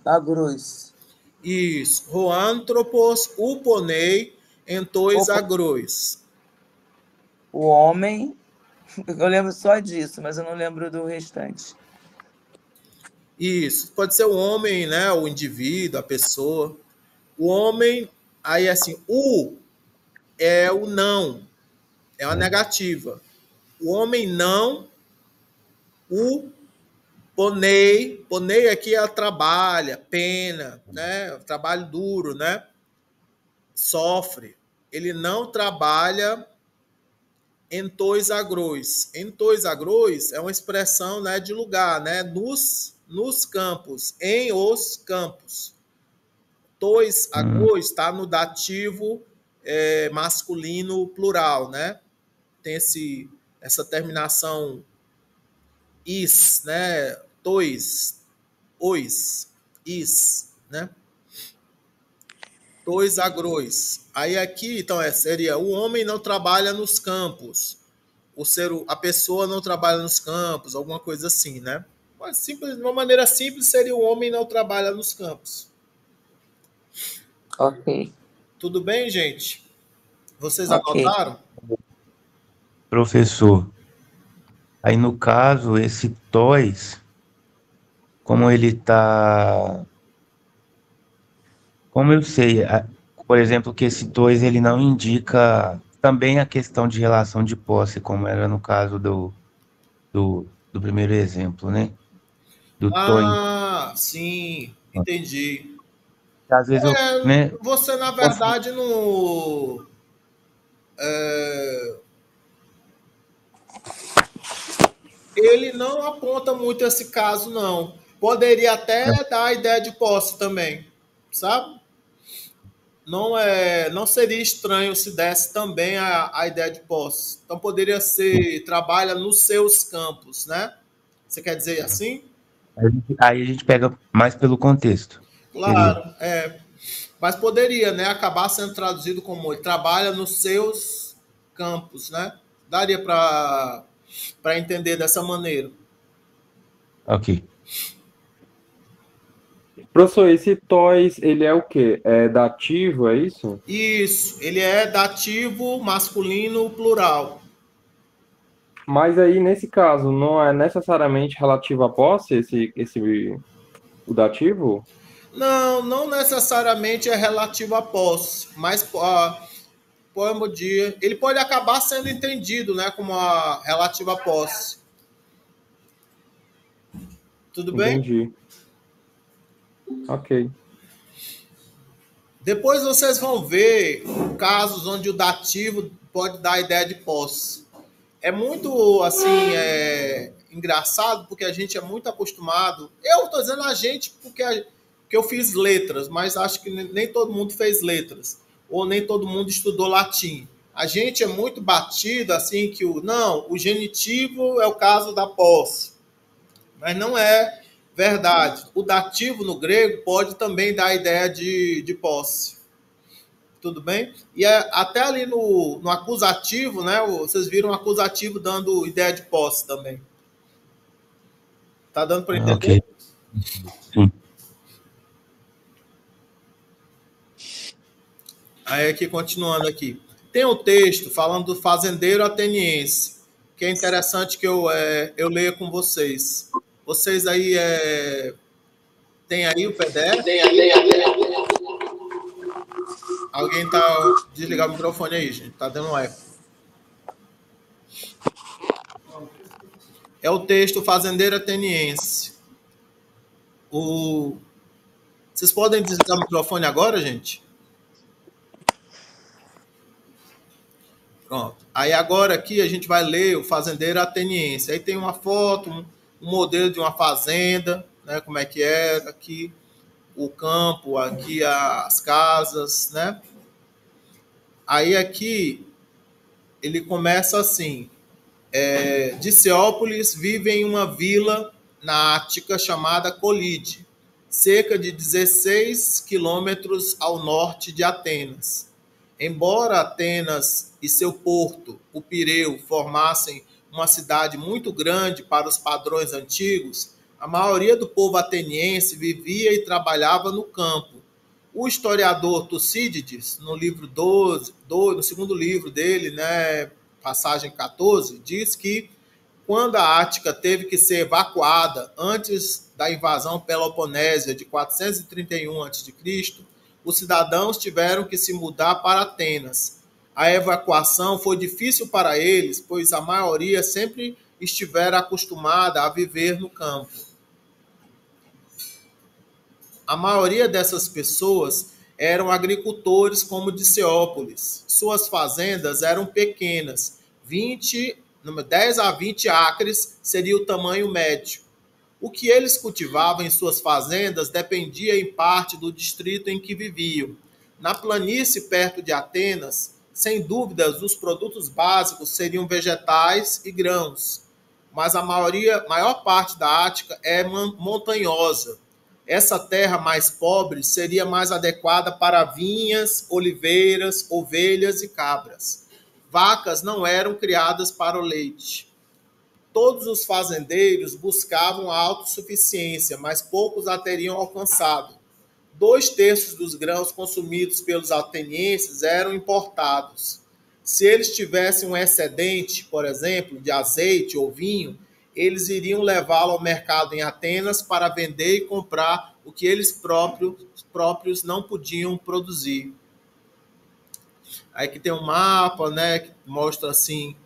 agros. Isso. Roanthropos, uponei, entois Opa. agrois. O homem, eu lembro só disso, mas eu não lembro do restante. Isso. Pode ser o homem, né? O indivíduo, a pessoa. O homem, aí assim, o é o não. É uma negativa. O homem não, o ponei. Ponei aqui é trabalha, pena, né? Trabalho duro, né? Sofre. Ele não trabalha entois agrois. Entois agrois é uma expressão, né, de lugar, né? Nos campos, em os campos. Tois agrois está no dativo masculino plural, né? Tem essa terminação is, né? Tois, ois, is, né? Tois agrois. Aí aqui, então, seria o homem não trabalha nos campos. A pessoa não trabalha nos campos, alguma coisa assim, né? Mas simples, de uma maneira simples seria o homem não trabalha nos campos. Ok. Tudo bem, gente? Vocês Ok. anotaram? Professor, aí no caso, esse toys, como ele tá. Como eu sei, por exemplo, que esse toys ele não indica também a questão de relação de posse, como era no caso do primeiro exemplo, né? Do toy. Ah, sim, entendi. Às vezes eu, né? Você, na verdade, não. Ele não aponta muito esse caso, não. Poderia até dar a ideia de posse também, sabe? Não seria estranho se desse também a ideia de posse. Então poderia ser trabalha nos seus campos, né? Você quer dizer assim? Aí a gente pega mais pelo contexto. Seria. Claro, mas poderia, né? Acabar sendo traduzido como ele trabalha nos seus campos, né? Daria para entender dessa maneira. Ok. Professor, esse toys, ele é o quê? É dativo, é isso? Isso, ele é dativo masculino plural. Mas aí, nesse caso, não é necessariamente relativo à posse, o dativo? Não necessariamente é relativo à posse, mas poema dia, ele pode acabar sendo entendido, né, como a relativa à posse. Tudo bem? Entendi. Ok. Depois vocês vão ver casos onde o dativo pode dar a ideia de posse. É muito, assim, engraçado, porque a gente é muito acostumado. Eu estou dizendo a gente porque eu fiz letras, mas acho que nem todo mundo fez letras. Ou nem todo mundo estudou latim. A gente é muito batido, assim, que o genitivo é o caso da posse. Mas não é verdade. O dativo no grego pode também dar a ideia de posse. Tudo bem? E até ali no acusativo, né? Vocês viram o acusativo dando ideia de posse também. Tá dando para entender? Ok. Sim. Aí aqui, continuando aqui. Tem um texto falando do fazendeiro ateniense, que é interessante que eu leia com vocês. Vocês aí tem aí o PDF? Alguém tá desligar o microfone aí, gente. Tá dando um eco. É o texto Fazendeiro Ateniense. Vocês podem desligar o microfone agora, gente? Pronto. Aí agora aqui a gente vai ler o fazendeiro ateniense. Aí tem uma foto, um modelo de uma fazenda, né? Como é que é aqui o campo, aqui as casas, né? Aí aqui ele começa assim: Diceópolis vive em uma vila na Ática chamada Colide, cerca de 16 quilômetros ao norte de Atenas. Embora Atenas e seu porto, o Pireu, formassem uma cidade muito grande para os padrões antigos, a maioria do povo ateniense vivia e trabalhava no campo. O historiador Tucídides, no livro 12, no segundo livro dele, né, passagem 14, diz que quando a Ática teve que ser evacuada antes da invasão peloponésia de 431 a.C., os cidadãos tiveram que se mudar para Atenas. A evacuação foi difícil para eles, pois a maioria sempre estivera acostumada a viver no campo. A maioria dessas pessoas eram agricultores como Diceópolis. Suas fazendas eram pequenas, 10 a 20 acres seria o tamanho médio. O que eles cultivavam em suas fazendas dependia em parte do distrito em que viviam. Na planície perto de Atenas, sem dúvidas, os produtos básicos seriam vegetais e grãos, mas a maior parte da Ática é montanhosa. Essa terra mais pobre seria mais adequada para vinhas, oliveiras, ovelhas e cabras. Vacas não eram criadas para o leite. Todos os fazendeiros buscavam a autossuficiência, mas poucos a teriam alcançado. 2/3 dos grãos consumidos pelos atenienses eram importados. Se eles tivessem um excedente, por exemplo, de azeite ou vinho, eles iriam levá-lo ao mercado em Atenas para vender e comprar o que eles próprios não podiam produzir. Aí que tem um mapa, né, que mostra assim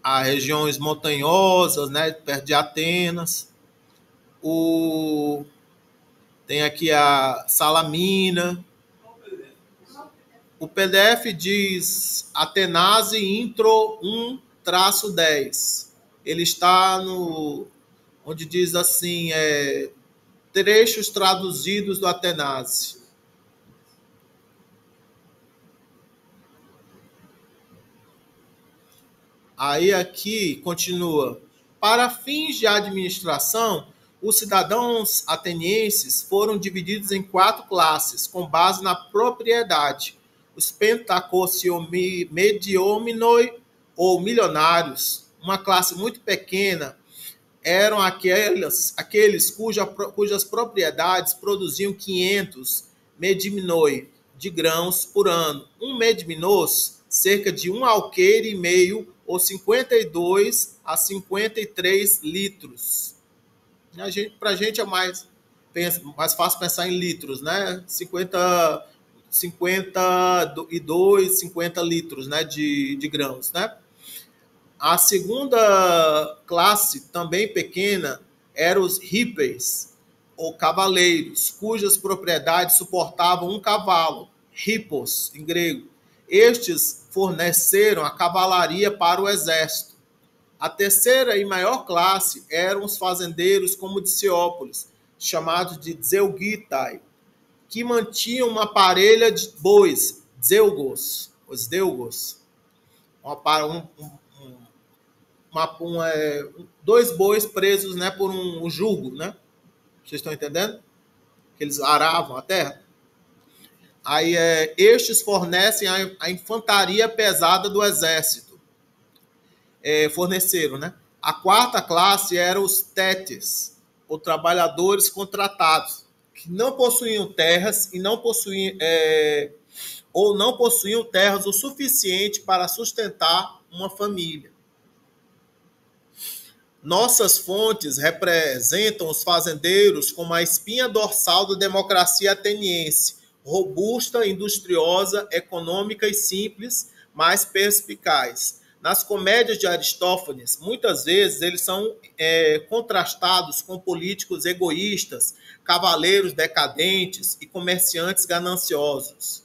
as regiões montanhosas, né, perto de Atenas. Tem aqui a Salamina. O PDF diz Atenase Intro 1-10. Ele está onde diz assim, trechos traduzidos do Atenase. Aí aqui continua. Para fins de administração, os cidadãos atenienses foram divididos em 4 classes, com base na propriedade. Os pentacosiomediominoi, ou milionários, uma classe muito pequena, eram aqueles cujas propriedades produziam 500 medimnoi de grãos por ano. Um medimnos, cerca de 1 alqueire e meio, ou 52 a 53 litros. Para a gente é mais fácil pensar em litros, né? 52, 50 litros, né? de grãos, né? A segunda classe, também pequena, eram os hippeis, ou cavaleiros, cujas propriedades suportavam um cavalo, hippos, em grego. Estes forneceram a cavalaria para o exército. A terceira e maior classe eram os fazendeiros como Diceópolis, chamados de Zeugitai, que mantinham uma parelha de bois, zeugos, os deugos, 2 bois presos, né, por um jugo, né? Vocês estão entendendo? Que eles aravam a terra. Aí estes fornecem a infantaria pesada do exército. Forneceram, né? A quarta classe eram os tétes, ou trabalhadores contratados, que não possuíam terras e não possuíam terras o suficiente para sustentar uma família. Nossas fontes representam os fazendeiros como a espinha dorsal da democracia ateniense, robusta, industriosa, econômica e simples, mas perspicaz. Nas comédias de Aristófanes, muitas vezes eles são contrastados com políticos egoístas, cavaleiros decadentes e comerciantes gananciosos.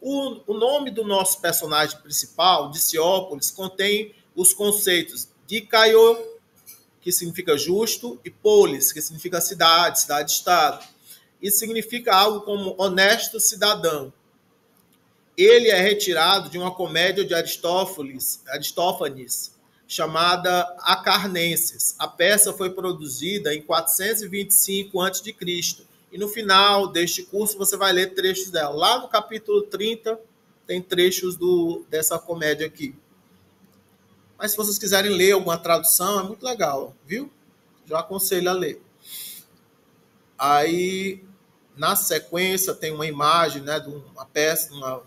O nome do nosso personagem principal, Diceópolis, contém os conceitos dikaio, que significa justo, e polis, que significa cidade, cidade-estado. Isso significa algo como honesto cidadão. Ele é retirado de uma comédia de Aristófanes, chamada Acarnenses. A peça foi produzida em 425 a.C. E no final deste curso você vai ler trechos dela. Lá no capítulo 30 tem trechos dessa comédia aqui. Mas se vocês quiserem ler alguma tradução, é muito legal, viu? Já aconselho a ler. Aí, na sequência, tem uma imagem, né, de uma peça, uma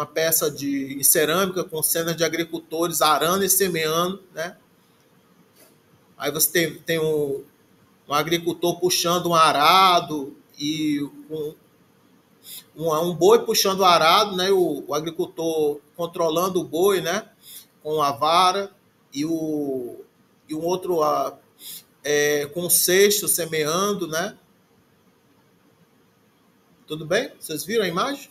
peça de cerâmica com cenas de agricultores arando e semeando, né? Aí você tem um agricultor puxando um arado e um boi puxando o arado, né? O agricultor controlando o boi, né? Com a vara e um outro com o cesto semeando, né? Tudo bem? Vocês viram a imagem?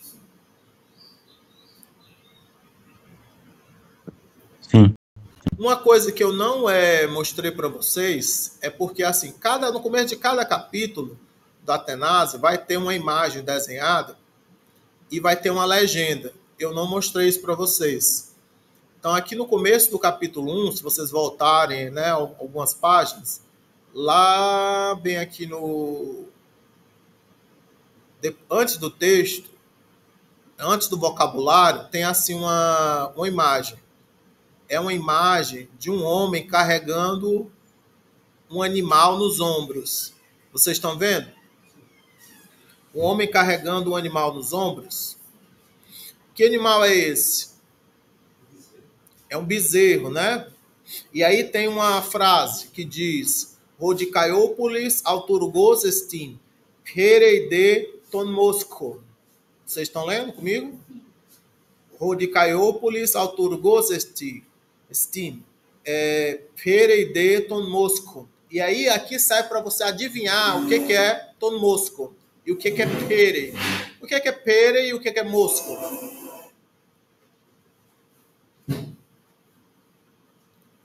Sim. Uma coisa que eu não mostrei para vocês é porque, assim, no começo de cada capítulo do Atenásia vai ter uma imagem desenhada e vai ter uma legenda. Eu não mostrei isso para vocês. Então, aqui no começo do capítulo 1, se vocês voltarem, né, algumas páginas, lá bem aqui antes do texto, antes do vocabulário, tem assim uma imagem. É uma imagem de um homem carregando um animal nos ombros. Vocês estão vendo? Um homem carregando um animal nos ombros. Que animal é esse? É um bezerro, né? E aí tem uma frase que diz: Rodicaiópolis auturgos estin, pereide ton mosco. Vocês estão lendo comigo? Rodicaiópolis auturgos estin, pereide ton mosco. E aí aqui sai para você adivinhar o que é ton mosco e o que é pere. O que é pere e o que é mosco?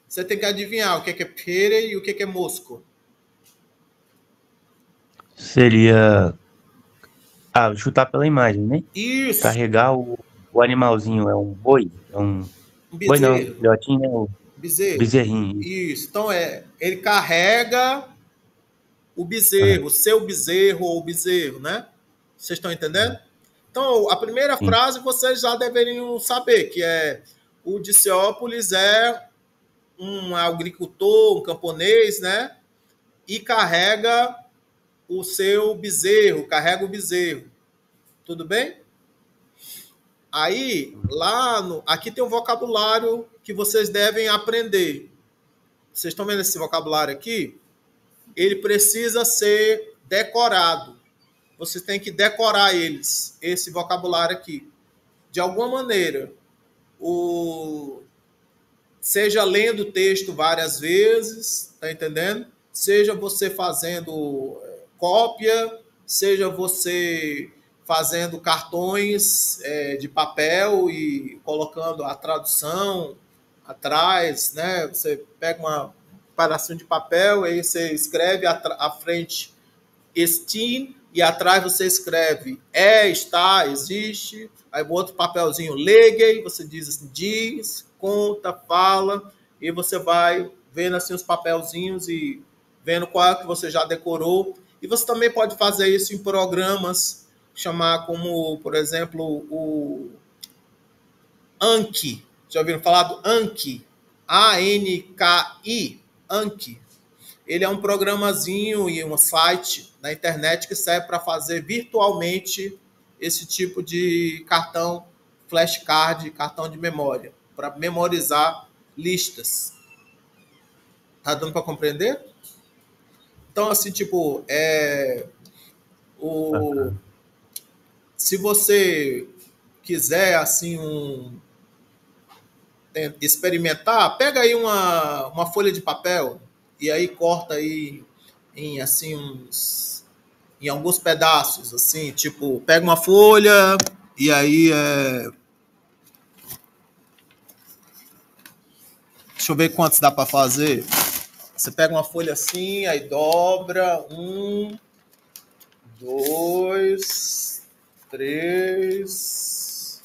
Você tem que adivinhar o que é pere e o que é mosco. Seria... chutar pela imagem, né? Isso. Carregar o animalzinho é um boi? É um boi não, filhotinho, né? O bezerrinho. Isso. Então ele carrega o bezerro, o seu bezerro ou o bezerro, né? Vocês estão entendendo? Então, a primeira frase vocês já deveriam saber, que é: o Diceópolis é um agricultor, um camponês, né? E carrega o seu bezerro, carrega o bezerro. Tudo bem? Aí, aqui tem um vocabulário que vocês devem aprender. Vocês estão vendo esse vocabulário aqui? Ele precisa ser decorado. Vocês têm que decorar esse vocabulário aqui. De alguma maneira. Seja lendo o texto várias vezes, tá entendendo? Seja você fazendo cópia, seja você fazendo cartões de papel e colocando a tradução atrás, né? Você pega um pedacinho de papel, aí você escreve à frente estim, e atrás você escreve está, existe, aí o outro papelzinho leguei, você diz assim, diz, conta, fala, e você vai vendo assim os papelzinhos e vendo qual é que você já decorou. E você também pode fazer isso em programas, chamar como, por exemplo, o Anki. Já ouviram falar do Anki? A-N-K-I, Anki. Ele é um programazinho e um site na internet que serve para fazer virtualmente esse tipo de cartão flashcard, cartão de memória, para memorizar listas. Tá dando para compreender? Então, assim, tipo, se você quiser, assim, experimentar, pega aí uma folha de papel e aí corta aí em assim em alguns pedaços, assim, tipo, pega uma folha e aí deixa eu ver quantos dá para fazer. Você pega uma folha assim, aí dobra, 1, 2, 3,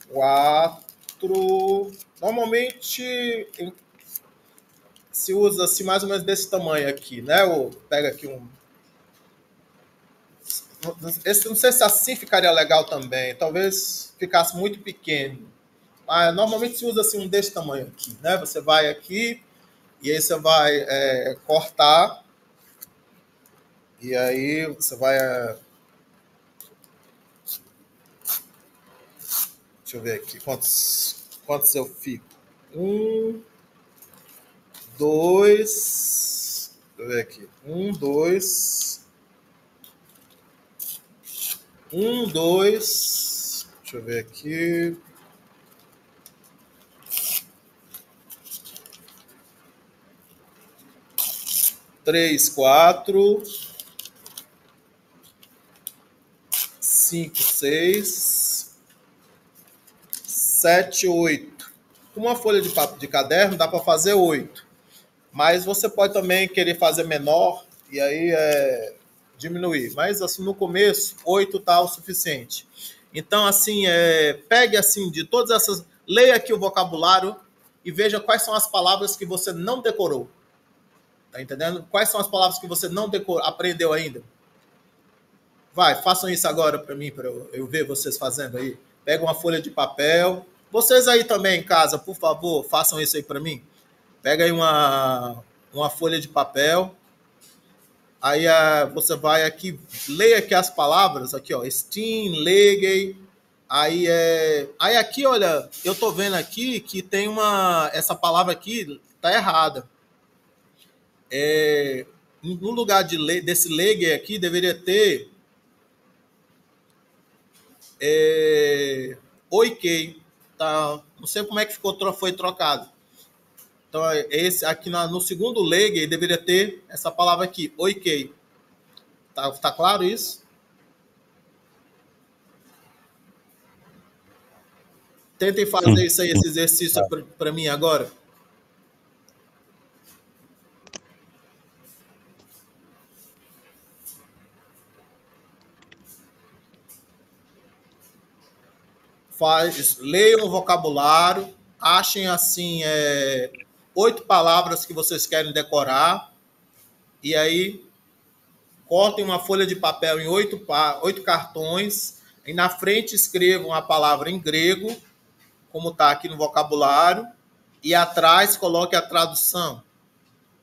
4. Normalmente se usa assim mais ou menos desse tamanho aqui, né? Ou pega aqui esse, não sei se assim ficaria legal também. Talvez ficasse muito pequeno. Mas normalmente se usa assim um desse tamanho aqui, né? Você vai aqui e aí você vai cortar e aí você vai deixa eu ver aqui quantos eu fico. 1, 2, deixa eu ver aqui. 1, 2, 1, 2, deixa eu ver aqui. 3, 4, 5, 6, 7, 8. Com uma folha de caderno dá para fazer 8. Mas você pode também querer fazer menor e aí diminuir. Mas assim no começo 8 tá o suficiente. Então assim pegue assim de todas essas, leia aqui o vocabulário e veja quais são as palavras que você não decorou. Tá entendendo? Quais são as palavras que você não aprendeu ainda? Vai, façam isso agora para mim, para eu ver vocês fazendo aí. Pega uma folha de papel. Vocês aí também em casa, por favor, façam isso aí para mim. Pega aí uma folha de papel. Aí você vai aqui, leia aqui as palavras, aqui ó, Steam, Legay. Aí aqui, olha, eu tô vendo aqui que tem essa palavra aqui tá errada. No lugar desse Legay aqui deveria ter OK, tá? Não sei como é que foi trocado. Então, esse aqui no segundo Legay deveria ter essa palavra aqui, OK. Tá claro isso? Tentem fazer isso aí, esse exercício para mim agora. Leiam o vocabulário, achem assim 8 palavras que vocês querem decorar e aí cortem uma folha de papel em 8 cartões e na frente escrevam a palavra em grego, como está aqui no vocabulário, e atrás coloque a tradução.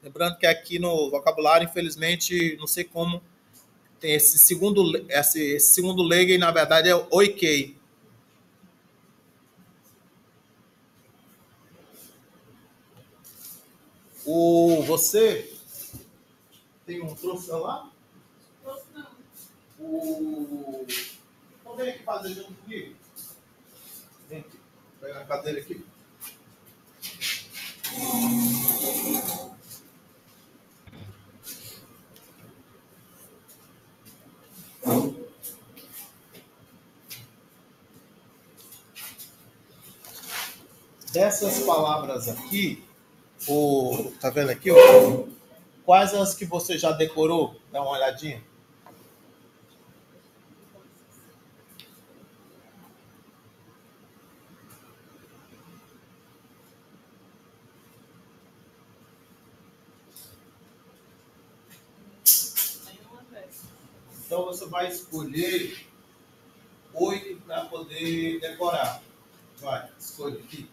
Lembrando que aqui no vocabulário, infelizmente, não sei como, tem esse segundo Legay, na verdade é OK. Você trouxe celular? Trouxe não. Então vem aqui fazer junto comigo. Vem aqui. Pega a cadeira aqui. Dessas palavras aqui, tá vendo aqui? Quais as que você já decorou? Dá uma olhadinha. Então você vai escolher 8 para poder decorar. Vai, escolha aqui.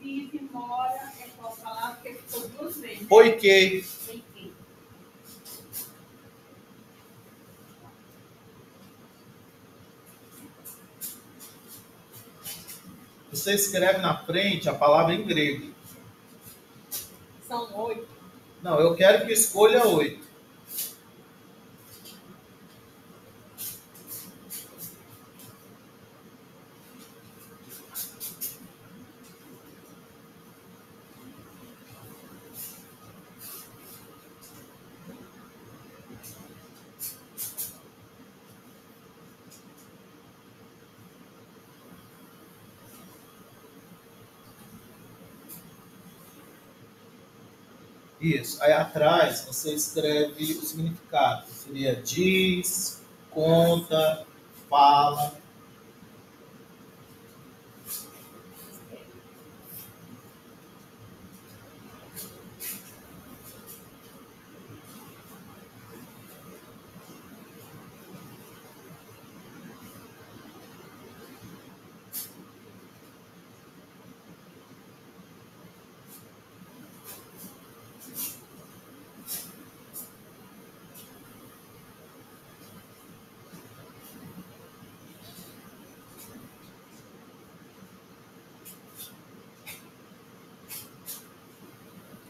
Vive, mora, qual palavra que ficou 2 vezes. OK. Você escreve na frente a palavra em grego. São 8. Não, eu quero que escolha 8. Isso. Aí atrás você escreve o significado. Seria diz, conta, fala.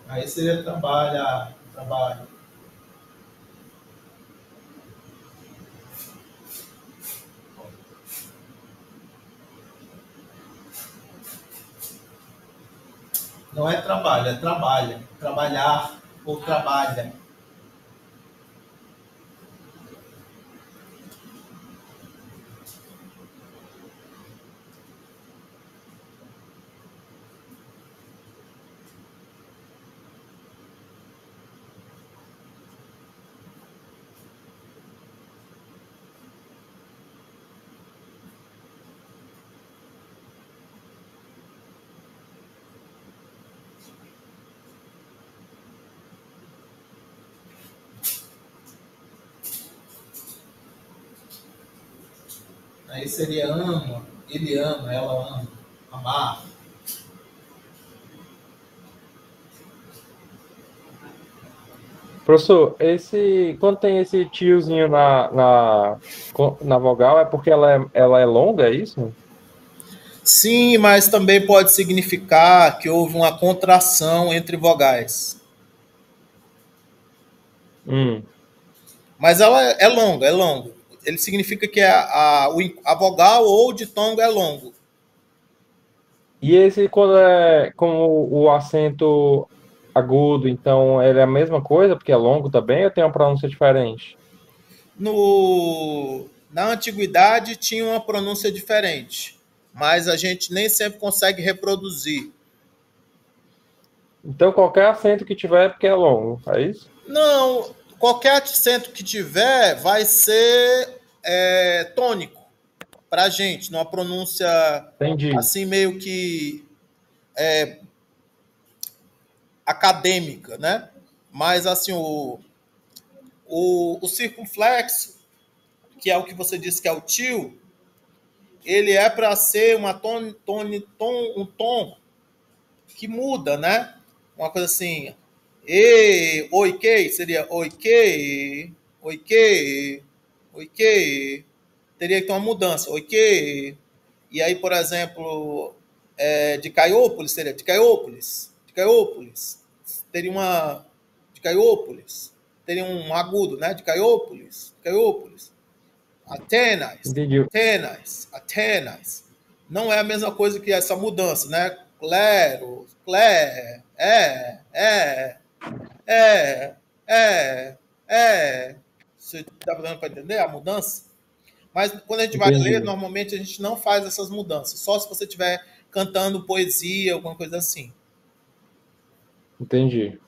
Aí seria trabalha, trabalho. Não é trabalho, é trabalha. Trabalhar ou trabalha. Aí seria ama, ele ama, ela ama, amar. Professor, quando tem esse tiozinho na vogal, é porque ela é longa, é isso? Sim, mas também pode significar que houve uma contração entre vogais. Mas ela é longa, é longo. Ele significa que a vogal ou o ditongo é longo. E esse, quando é com o acento agudo, então ele é a mesma coisa, porque é longo também, ou tem uma pronúncia diferente? Na antiguidade tinha uma pronúncia diferente, mas a gente nem sempre consegue reproduzir. Então qualquer acento que tiver é porque é longo, é isso? Não, qualquer acento que tiver vai ser tônico para a gente, numa pronúncia Entendi. assim meio que acadêmica, né? Mas assim, o circunflexo, que é o que você disse que é o tio, ele é para ser um tom que muda, né? Uma coisa assim, oike, seria oike, oike, oike. Teria que ter uma mudança, oike. E aí, por exemplo, de Caiópolis, seria de Caiópolis, de Caiópolis. Teria uma de Caiópolis. Teria um agudo, né? De Caiópolis, Caiópolis. Atenas, Entendi. Atenas, Atenas. Não é a mesma coisa que essa mudança, né? Clero, clé, Você está dando para entender a mudança? Mas quando a gente vai Entendi. ler, normalmente a gente não faz essas mudanças. Só se você estiver cantando poesia, alguma coisa assim. Entendi.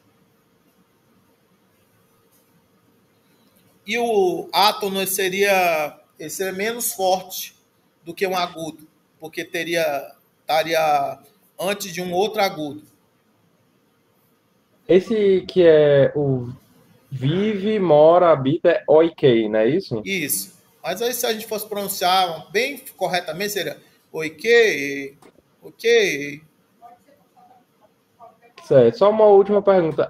E o átono seria menos forte do que um agudo, porque estaria antes de um outro agudo. Esse que é o vive, mora, habita é oikei, não é isso? Isso. Mas aí, se a gente fosse pronunciar bem corretamente, seria ok, ok. Certo. Só uma última pergunta.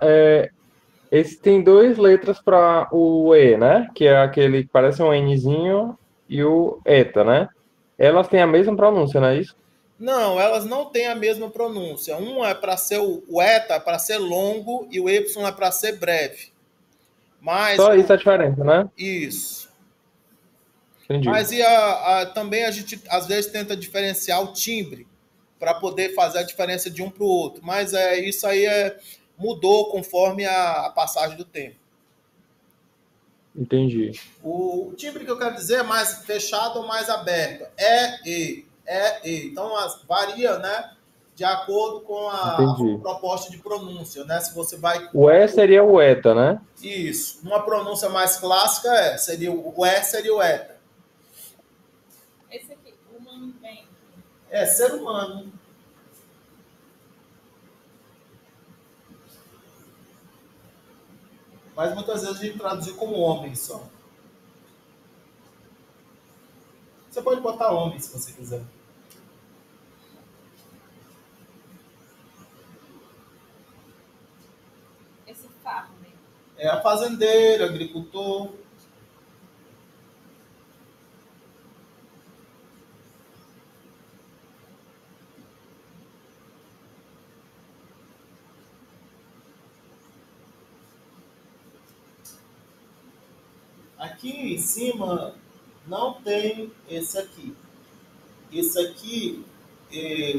Esse tem duas letras para o E, né? Que é aquele que parece um Nzinho e o ETA, né? Elas têm a mesma pronúncia, não é isso? Não, elas não têm a mesma pronúncia. Um é para ser o eta, é para ser longo, e o Y é para ser breve. Mas Só isso é a diferença, né? isso. Entendi. Mas também a gente às vezes tenta diferenciar o timbre para poder fazer a diferença de um para o outro. Mas isso aí mudou conforme a passagem do tempo. Entendi. O timbre que eu quero dizer é mais fechado ou mais aberto. E. Então varia, né? de acordo com a Entendi. proposta de pronúncia, né? Se você vai... O E seria o eta, né? Isso. Uma pronúncia mais clássica seria o E, seria o eta. Esse aqui, human being. É, ser humano. Mas muitas vezes a gente traduziu como homem só. Você pode botar homem se você quiser. Esse farmer. É a fazendeiro, agricultor. Aqui em cima não tem esse aqui. Esse aqui,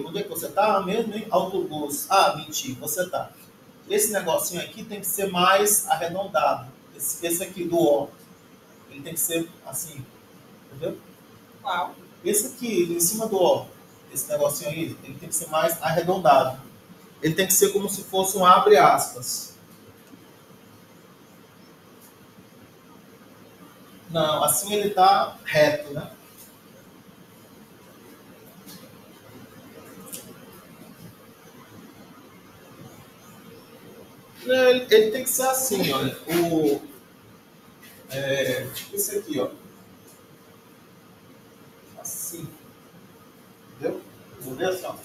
onde é que você tá mesmo, hein? Autobus. Ah, mentira, você tá. Esse negocinho aqui tem que ser mais arredondado. Esse aqui do O. Ele tem que ser assim, entendeu? Qual? Esse aqui, em cima do O, esse negocinho aí, ele tem que ser mais arredondado. Ele tem que ser como se fosse um abre aspas. Não, assim ele tá reto, né? Ele tem que ser assim, olha. Esse aqui, ó. Assim. Entendeu? Vou ver assim, ó.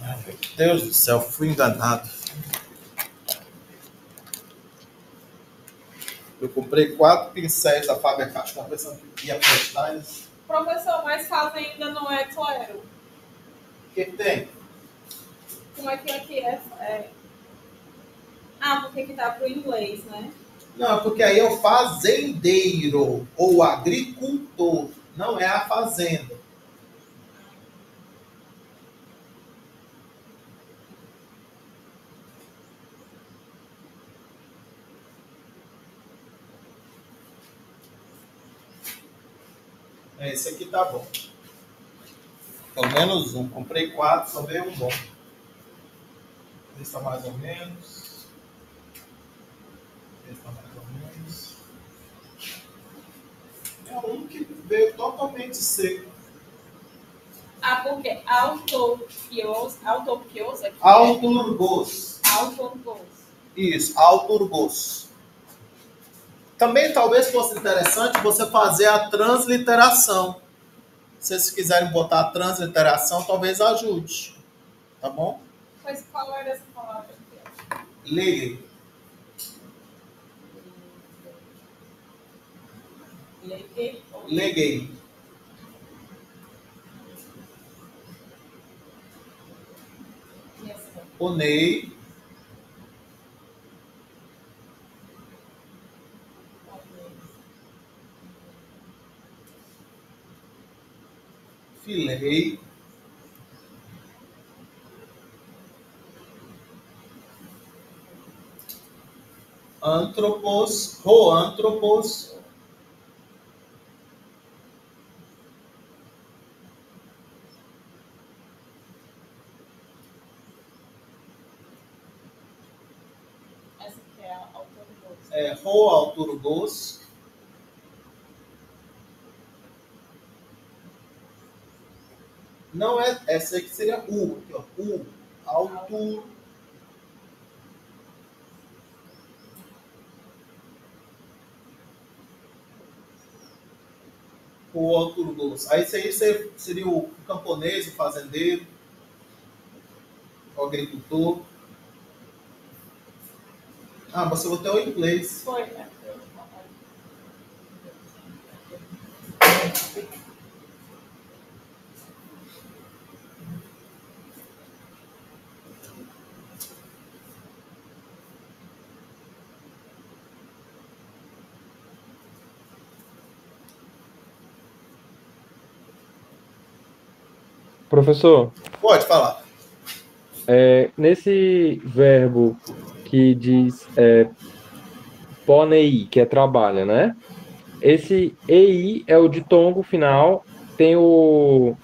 Ai, meu Deus do céu, fui enganado. Eu comprei 4 pincéis da Faber-Castell, pensando que ia prestar eles. Professor, mas fazenda não é claro. O que tem? Como é que aqui é? Ah, porque que tá pro inglês, né? Não, porque aí é o fazendeiro ou agricultor, não é a fazenda. Esse aqui tá bom. Pelo menos um. Comprei 4, só veio um bom. Esse tá mais ou menos. Esse tá mais ou menos. É um que veio totalmente seco. Ah, porque autopiose aqui. Auturgos. Autopiose. Isso, auturgos. Também talvez fosse interessante você fazer a transliteração. Se vocês quiserem botar a transliteração, talvez ajude. Tá bom? Mas qual era essa palavra aqui? Legue. Legue? Leguei. Onei. Filei. Antropos. Roantropos. Essa aqui é a autopiose. Roauturgos. Não é essa aqui, seria U. Aqui, ó. U. Autur. Roauturgos. Aí isso aí seria o camponês, o fazendeiro, o agricultor. Ah, você botou o inglês. Foi, né? Professor, Pode falar. nesse verbo que diz ponei, que é trabalha, né? esse EI é o ditongo final, tem o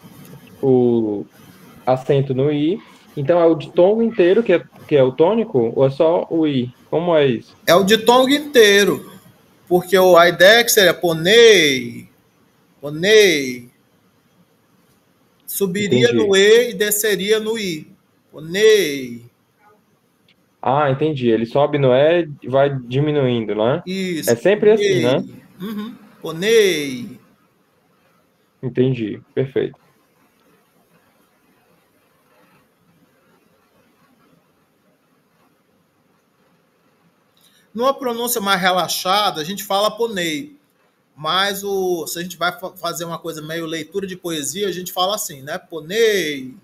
acento no I. Então é o ditongo inteiro que é o tônico ou é só o I? Como é isso? É o ditongo inteiro, porque a ideia que seria ponei, ponei, subiria no Entendi. E e desceria no I. Ponei. Ah, entendi. Ele sobe no E e vai diminuindo, né? É Isso, sempre assim, né? ponei. Uhum, ponei. Entendi. Perfeito. Numa pronúncia mais relaxada, a gente fala ponei. Mas se a gente vai fazer uma coisa meio leitura de poesia, a gente fala assim, né? Ponei,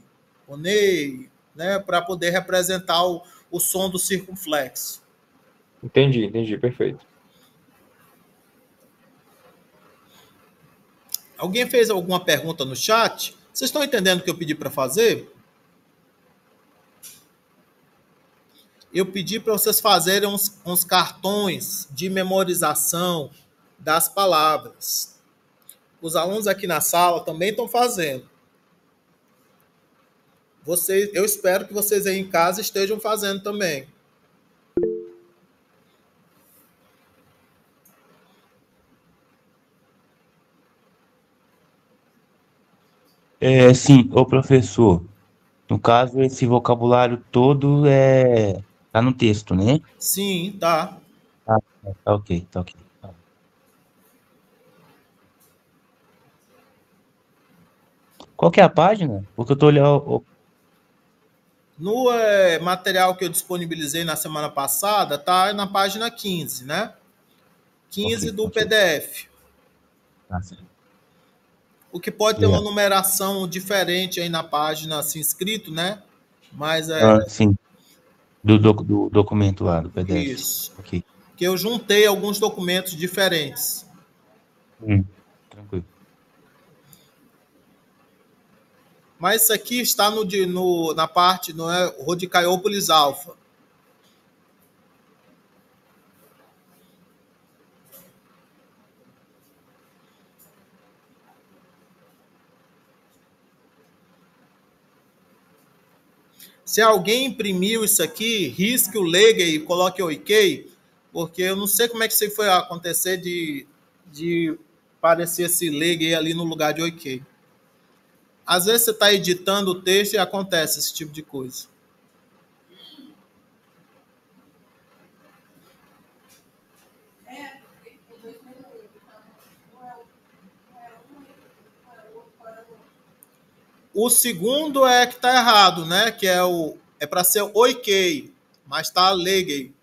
ponei, né? Para poder representar o som do circunflexo. Entendi. Perfeito. Alguém fez alguma pergunta no chat? Vocês estão entendendo o que eu pedi para fazer? Eu pedi para vocês fazerem uns cartões de memorização das palavras. Os alunos aqui na sala também estão fazendo. Eu espero que vocês aí em casa estejam fazendo também. Sim, ô professor, no caso, esse vocabulário todo tá no texto, né? Sim, tá. Ah, tá ok, tá ok. Tá. Qual que é a página? Porque eu tô olhando. No material que eu disponibilizei na semana passada, tá na página 15, né? 15 do Ok. PDF. Tá certo. O que pode ter uma numeração diferente aí na página, assim, escrito, né? Mas Sim, do documento lá, do PDF. isso. Ok. Que eu juntei alguns documentos diferentes. Tranquilo. Mas isso aqui está na parte, não é? Rhodocaiópolis alfa. Se alguém imprimiu isso aqui, risque o leg e coloque o OK, porque eu não sei como é que isso foi acontecer de aparecer esse leg ali no lugar de OK. Às vezes você está editando o texto e acontece esse tipo de coisa. O segundo é que está errado, né? Que é para ser OK, mas está leg.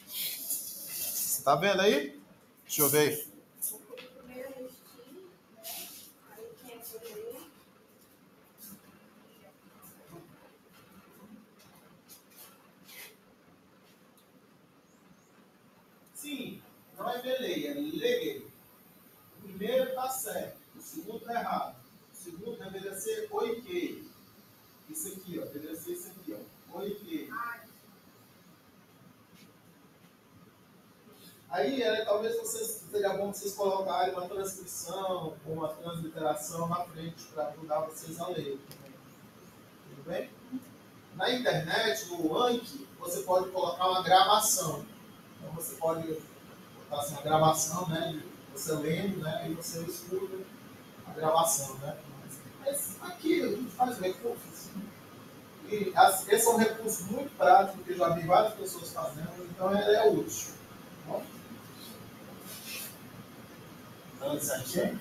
Você tá vendo aí? Deixa eu ver. Sim, não é delay, é leg. O primeiro está certo, o segundo está errado. O segundo deveria ser OK. Isso aqui, ó, deveria ser isso aqui, ó. OK. Aí, talvez seria bom vocês colocarem uma transcrição ou uma transliteração na frente para ajudar vocês a ler. Tudo bem? Na internet, no Anki, você pode colocar uma gravação. Então, você pode botar assim, uma gravação, né? De você lendo, né? E você escuta a gravação, né? Mas aqui a gente faz recursos. E esse é um recurso muito prático, que eu já vi várias pessoas fazendo, então ele é útil. Tá bom? Dando certinho?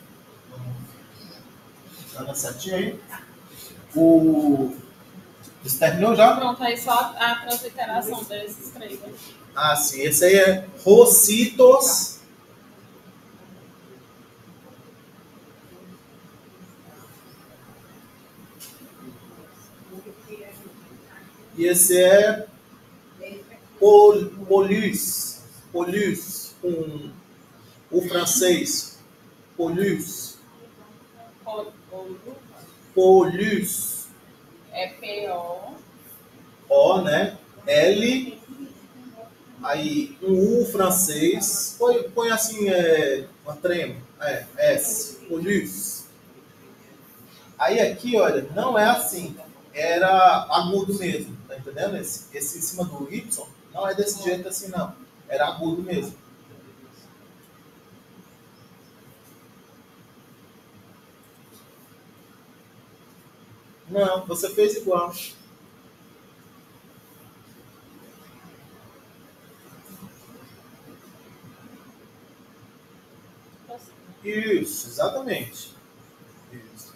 Dando certinho aí? Você terminou já? Pronto, aí só a transliteração desses três aqui. Ah, sim. Esse aí é Rocitos. E esse é Polus. Polus, com o francês. Polus. Polus. É P-O. O, né? L. Aí um U francês, põe assim, uma trema, S, police. Aí aqui, olha, não é assim, era agudo mesmo, tá entendendo? Esse em cima do Y não é desse jeito assim, não, era agudo mesmo. Não, você fez igual. Isso, exatamente. Isso.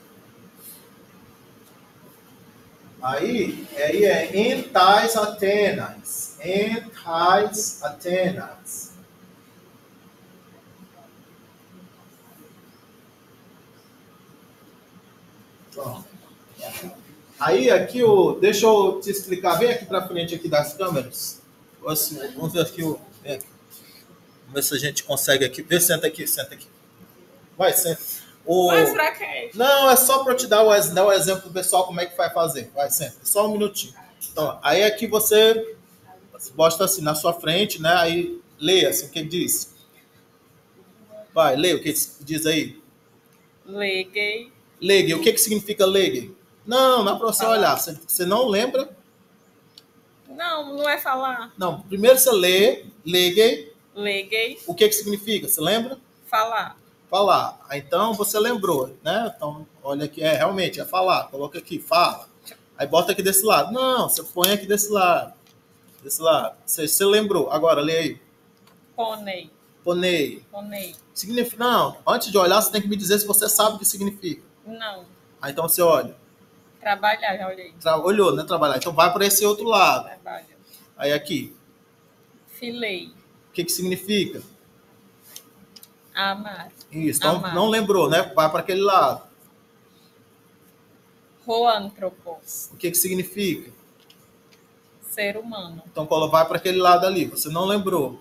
Aí é entais Atenas. Entais Atenas. Pronto. Aí aqui, deixa eu te explicar, vem aqui para frente aqui das câmeras. Assim, vamos ver aqui, vamos ver se a gente consegue aqui. Vê, senta aqui, senta aqui. Vai, senta. Mas pra quê? Não, é só para te dar o exemplo do pessoal como é que vai fazer. Vai, senta. Só um minutinho. Então, aí aqui você bosta assim na sua frente, né? Aí leia assim o que diz. Vai, leia o que diz aí. Leguei. Legue, o que significa legue? Não é para você olhar. Você não lembra? Não é falar. Não, primeiro você lê, legue. Leguei. O que significa? Você lembra? Falar. Falar. Então você lembrou, né? Então, olha aqui, realmente, é falar. Coloca aqui, fala. Aí bota aqui desse lado. Não, você põe aqui desse lado. Desse lado. Você lembrou. Agora, lê aí. Ponei. Ponei. Ponei. Significa, não, antes de olhar, você tem que me dizer se você sabe o que significa. Não. Aí então você olha. Trabalhar, já olhei. Olhou, né? Trabalhar. Então vai para esse outro lado. Trabalho. Aí aqui. Filei. O que significa? Amar. Isso. Então Amar. não lembrou, né? Vai para aquele lado. Hoantropos. O que significa? Ser humano. Então vai para aquele lado ali. Você não lembrou.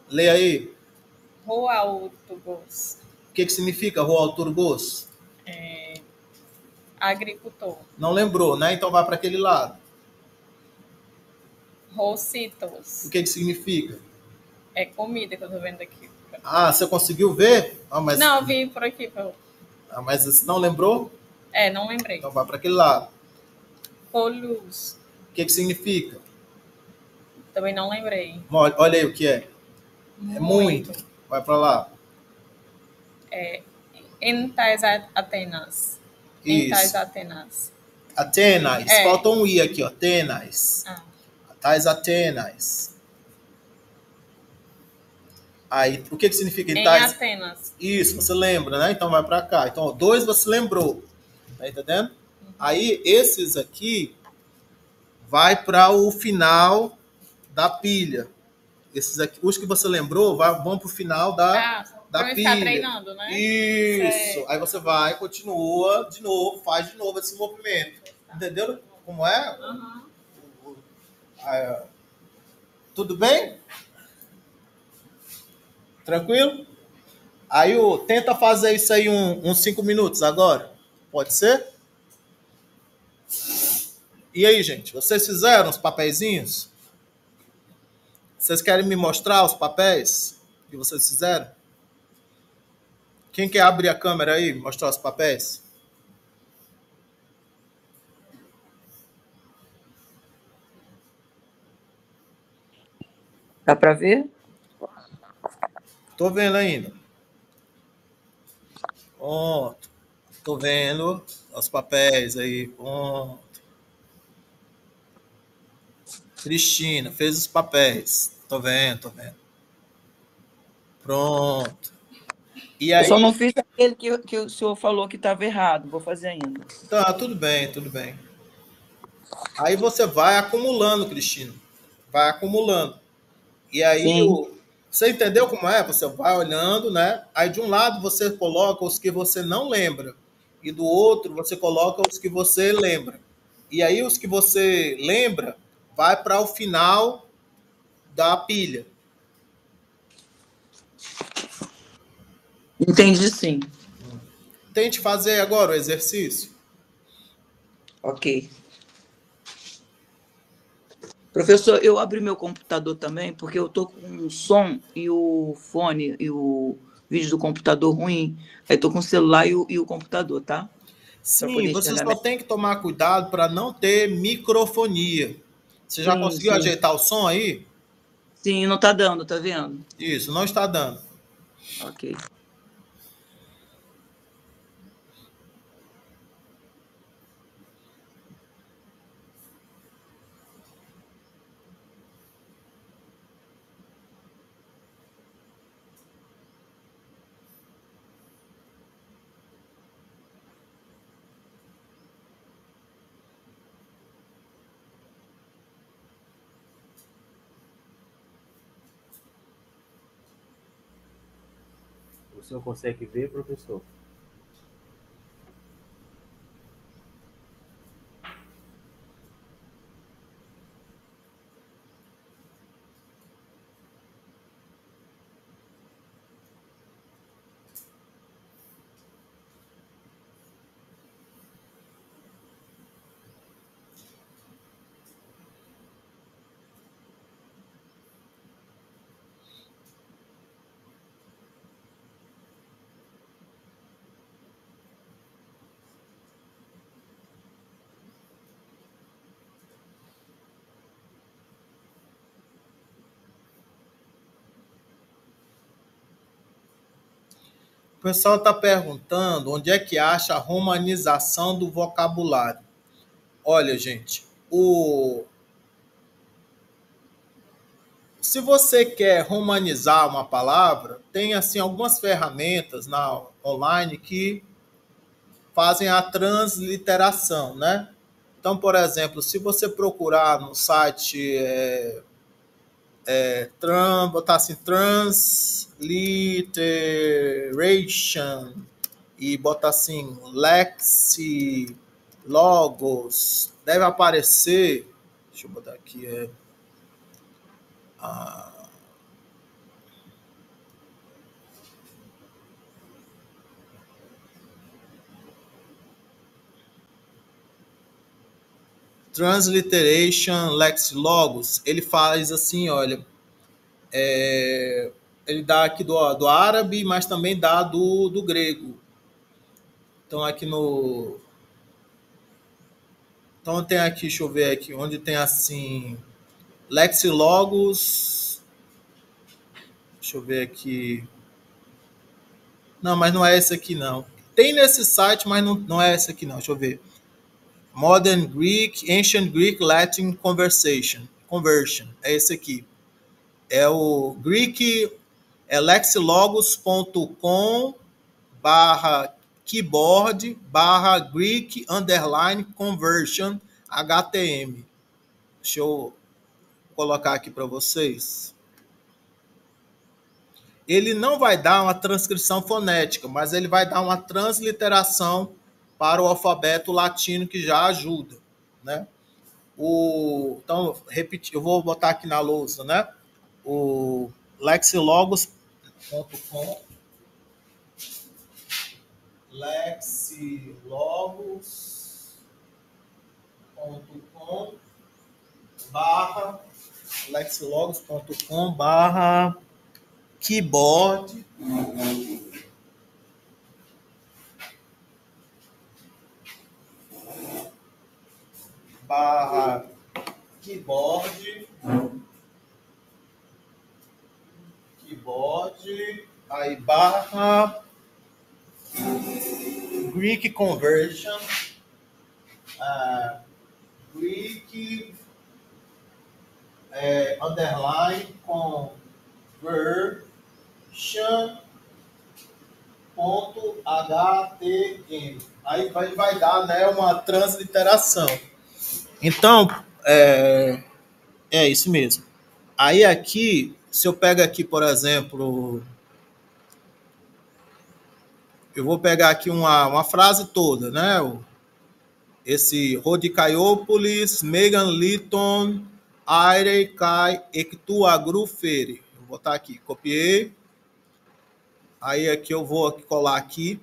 Lê aí. Roautogos. O que significa Roauturgos? Agricultor. Não lembrou, né? Então vai para aquele lado. Rocitos. O que significa? É comida que eu tô vendo aqui. Ah, você conseguiu ver? Mas... Não, eu vi por aqui. mas você não lembrou? Não lembrei. Então vai para aquele lado. Polus. O que significa? Também não lembrei. Olha aí o que é. É muito. Vai para lá. Entais Atenas. Isso. Entais Atenas. Atenas. Falta um I aqui, ó. Atenas. Tais Atenas. Aí, o que significa em tais? Atenas. Isso, você lembra, né? Então vai para cá. Então, 2 você lembrou. Tá entendendo? Aí, esses aqui vai para o final da pilha. Esses aqui, os que você lembrou, vão para o final da pilha. Ficar treinando, né? Isso. Certo. Aí você vai, continua de novo, faz de novo esse movimento. Entendeu como é? Uhum. Tudo bem? Tranquilo? Aí tenta fazer isso aí uns 5 minutos agora. Pode ser? E aí, gente? Vocês fizeram os papeizinhos? Vocês querem me mostrar os papéis que vocês fizeram? Quem quer abrir a câmera aí e mostrar os papéis? Dá para ver? Tô vendo ainda. Pronto. Tô vendo os papéis aí. Pronto. Cristina, fez os papéis. Tô vendo. Pronto. E aí... Eu só não fiz aquele que o senhor falou que estava errado. Vou fazer ainda. Tá, tudo bem. Aí você vai acumulando, Cristina. Vai acumulando. E aí, você entendeu como é? Você vai olhando, né? Aí de um lado você coloca os que você não lembra. E do outro você coloca os que você lembra. E aí os que você lembra vai para o final da pilha. Entendi, sim. Tente fazer agora o exercício. Ok. Professor, eu abri meu computador também, porque eu tô com o som e o fone e o vídeo do computador ruim. Aí tô com o celular e o computador, tá? Para Sim, poder você enxergar só melhor. tem que tomar cuidado para não ter microfonia. Você já Sim, conseguiu sim. ajeitar o som aí? Sim, não tá dando, tá vendo? Isso, não está dando. Ok. O senhor consegue ver, professor? O pessoal está perguntando onde é que acha a romanização do vocabulário. Olha, gente, se você quer romanizar uma palavra, tem assim algumas ferramentas online que fazem a transliteração, né? Então, por exemplo, se você procurar no site botar assim transliteration e botar assim lexi logos, deve aparecer, deixa eu botar aqui, a transliteration lexilogos, ele faz assim, olha, ele dá aqui do árabe, mas também dá do grego. Então aqui no então tem aqui, deixa eu ver aqui, onde tem assim lexilogos, deixa eu ver aqui. Não, mas não é esse aqui não. Tem nesse site, mas não é esse aqui não. Deixa eu ver. Modern Greek, Ancient Greek, Latin Conversion. É esse aqui. É o Greek, lexilogos.com barra keyboard barra Greek underline conversion HTM. Deixa eu colocar aqui para vocês. Ele não vai dar uma transcrição fonética, mas ele vai dar uma transliteração para o alfabeto latino, que já ajuda, né? Então, repetir, eu vou botar aqui na lousa, né? O lexilogos.com lexilogos.com barra keyboard barra keyboard aí barra Greek conversion Greek underline conversion .htm. Aí vai dar, né, uma transliteração. Então, é isso mesmo. Aí aqui, se eu pego aqui, por exemplo, eu vou pegar aqui uma frase toda, né? Esse Rodicaiópolis, Megan Litton, Aire Kai Ectuagru Fere. Vou botar aqui, copiei. Aí aqui eu vou colar aqui.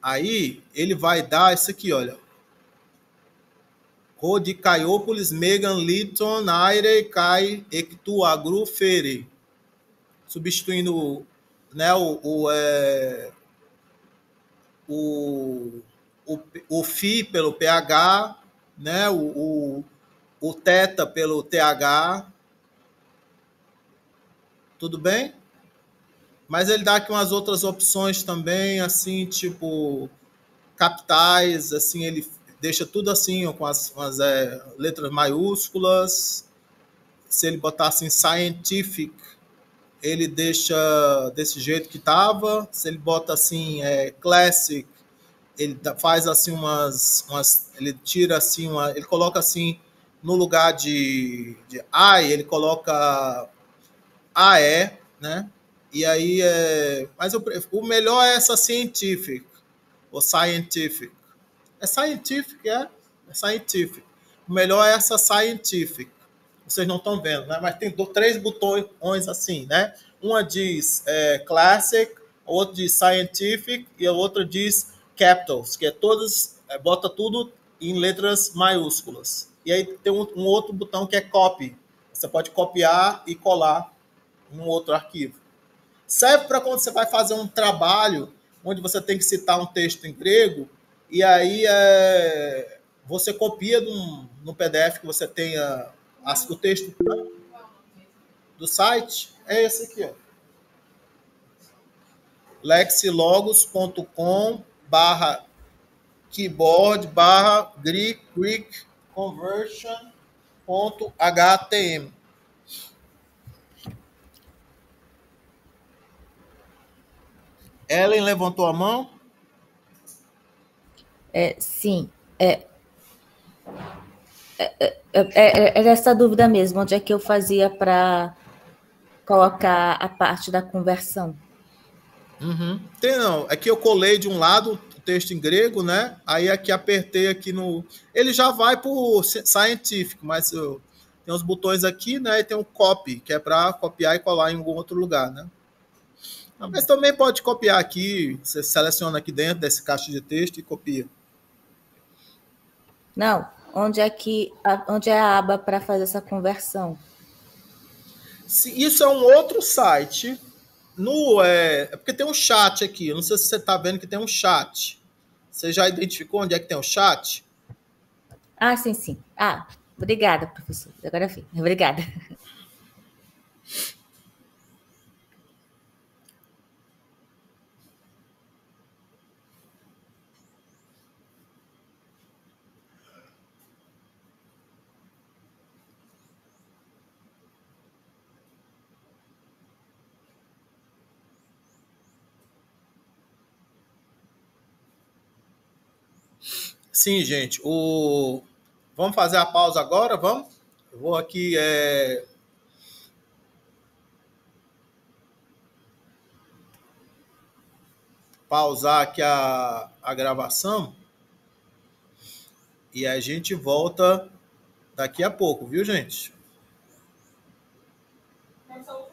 Aí ele vai dar isso aqui, olha. Rodi Caiópolis, Megan, Litton, Aire, Kai, Ectu, Agru, Fere. Substituindo, né, o Fi pelo PH, né, o Teta pelo TH. Tudo bem? Mas ele dá aqui umas outras opções também, assim, tipo capitais, assim, ele deixa tudo assim, ó, com as letras maiúsculas. Se ele botar assim, scientific, ele deixa desse jeito que estava. Se ele bota assim, classic, ele faz assim ele tira assim, ele coloca assim, no lugar de I, ele coloca AE, né? E aí, mas o melhor é essa scientific, ou scientific. É scientific, é scientific. O melhor é essa scientific. Vocês não estão vendo, né? Mas tem 3 botões assim, né? Uma diz classic, a outra diz scientific e a outra diz capitals, que é todas, bota tudo em letras maiúsculas. E aí tem um outro botão que é copy. Você pode copiar e colar em um outro arquivo. Serve para quando você vai fazer um trabalho onde você tem que citar um texto em grego e aí você copia no PDF que você tenha o texto do site. É esse aqui, ó. lexilogos.com/keyboard/Greek conversion.htm. Ellen levantou a mão? Sim. Era essa dúvida mesmo, onde é que eu fazia para colocar a parte da conversão? Tem não. Aqui eu colei de um lado o texto em grego, né? Aí aqui apertei aqui no... Ele já vai para o scientific, mas tem os botões aqui, né? E tem o copy, que é para copiar e colar em algum outro lugar, né? Mas também pode copiar aqui, você seleciona aqui dentro desse caixa de texto e copia. Não, onde é a aba para fazer essa conversão? Isso é um outro site. Porque tem um chat aqui. Eu não sei se você está vendo que tem um chat. Você já identificou onde é que tem um chat? Ah, sim. Ah, obrigada, professor. Agora vi. Obrigada. Sim, gente. Vamos fazer a pausa agora? Vamos? Eu vou aqui pausar aqui a gravação e a gente volta daqui a pouco, viu, gente? Essa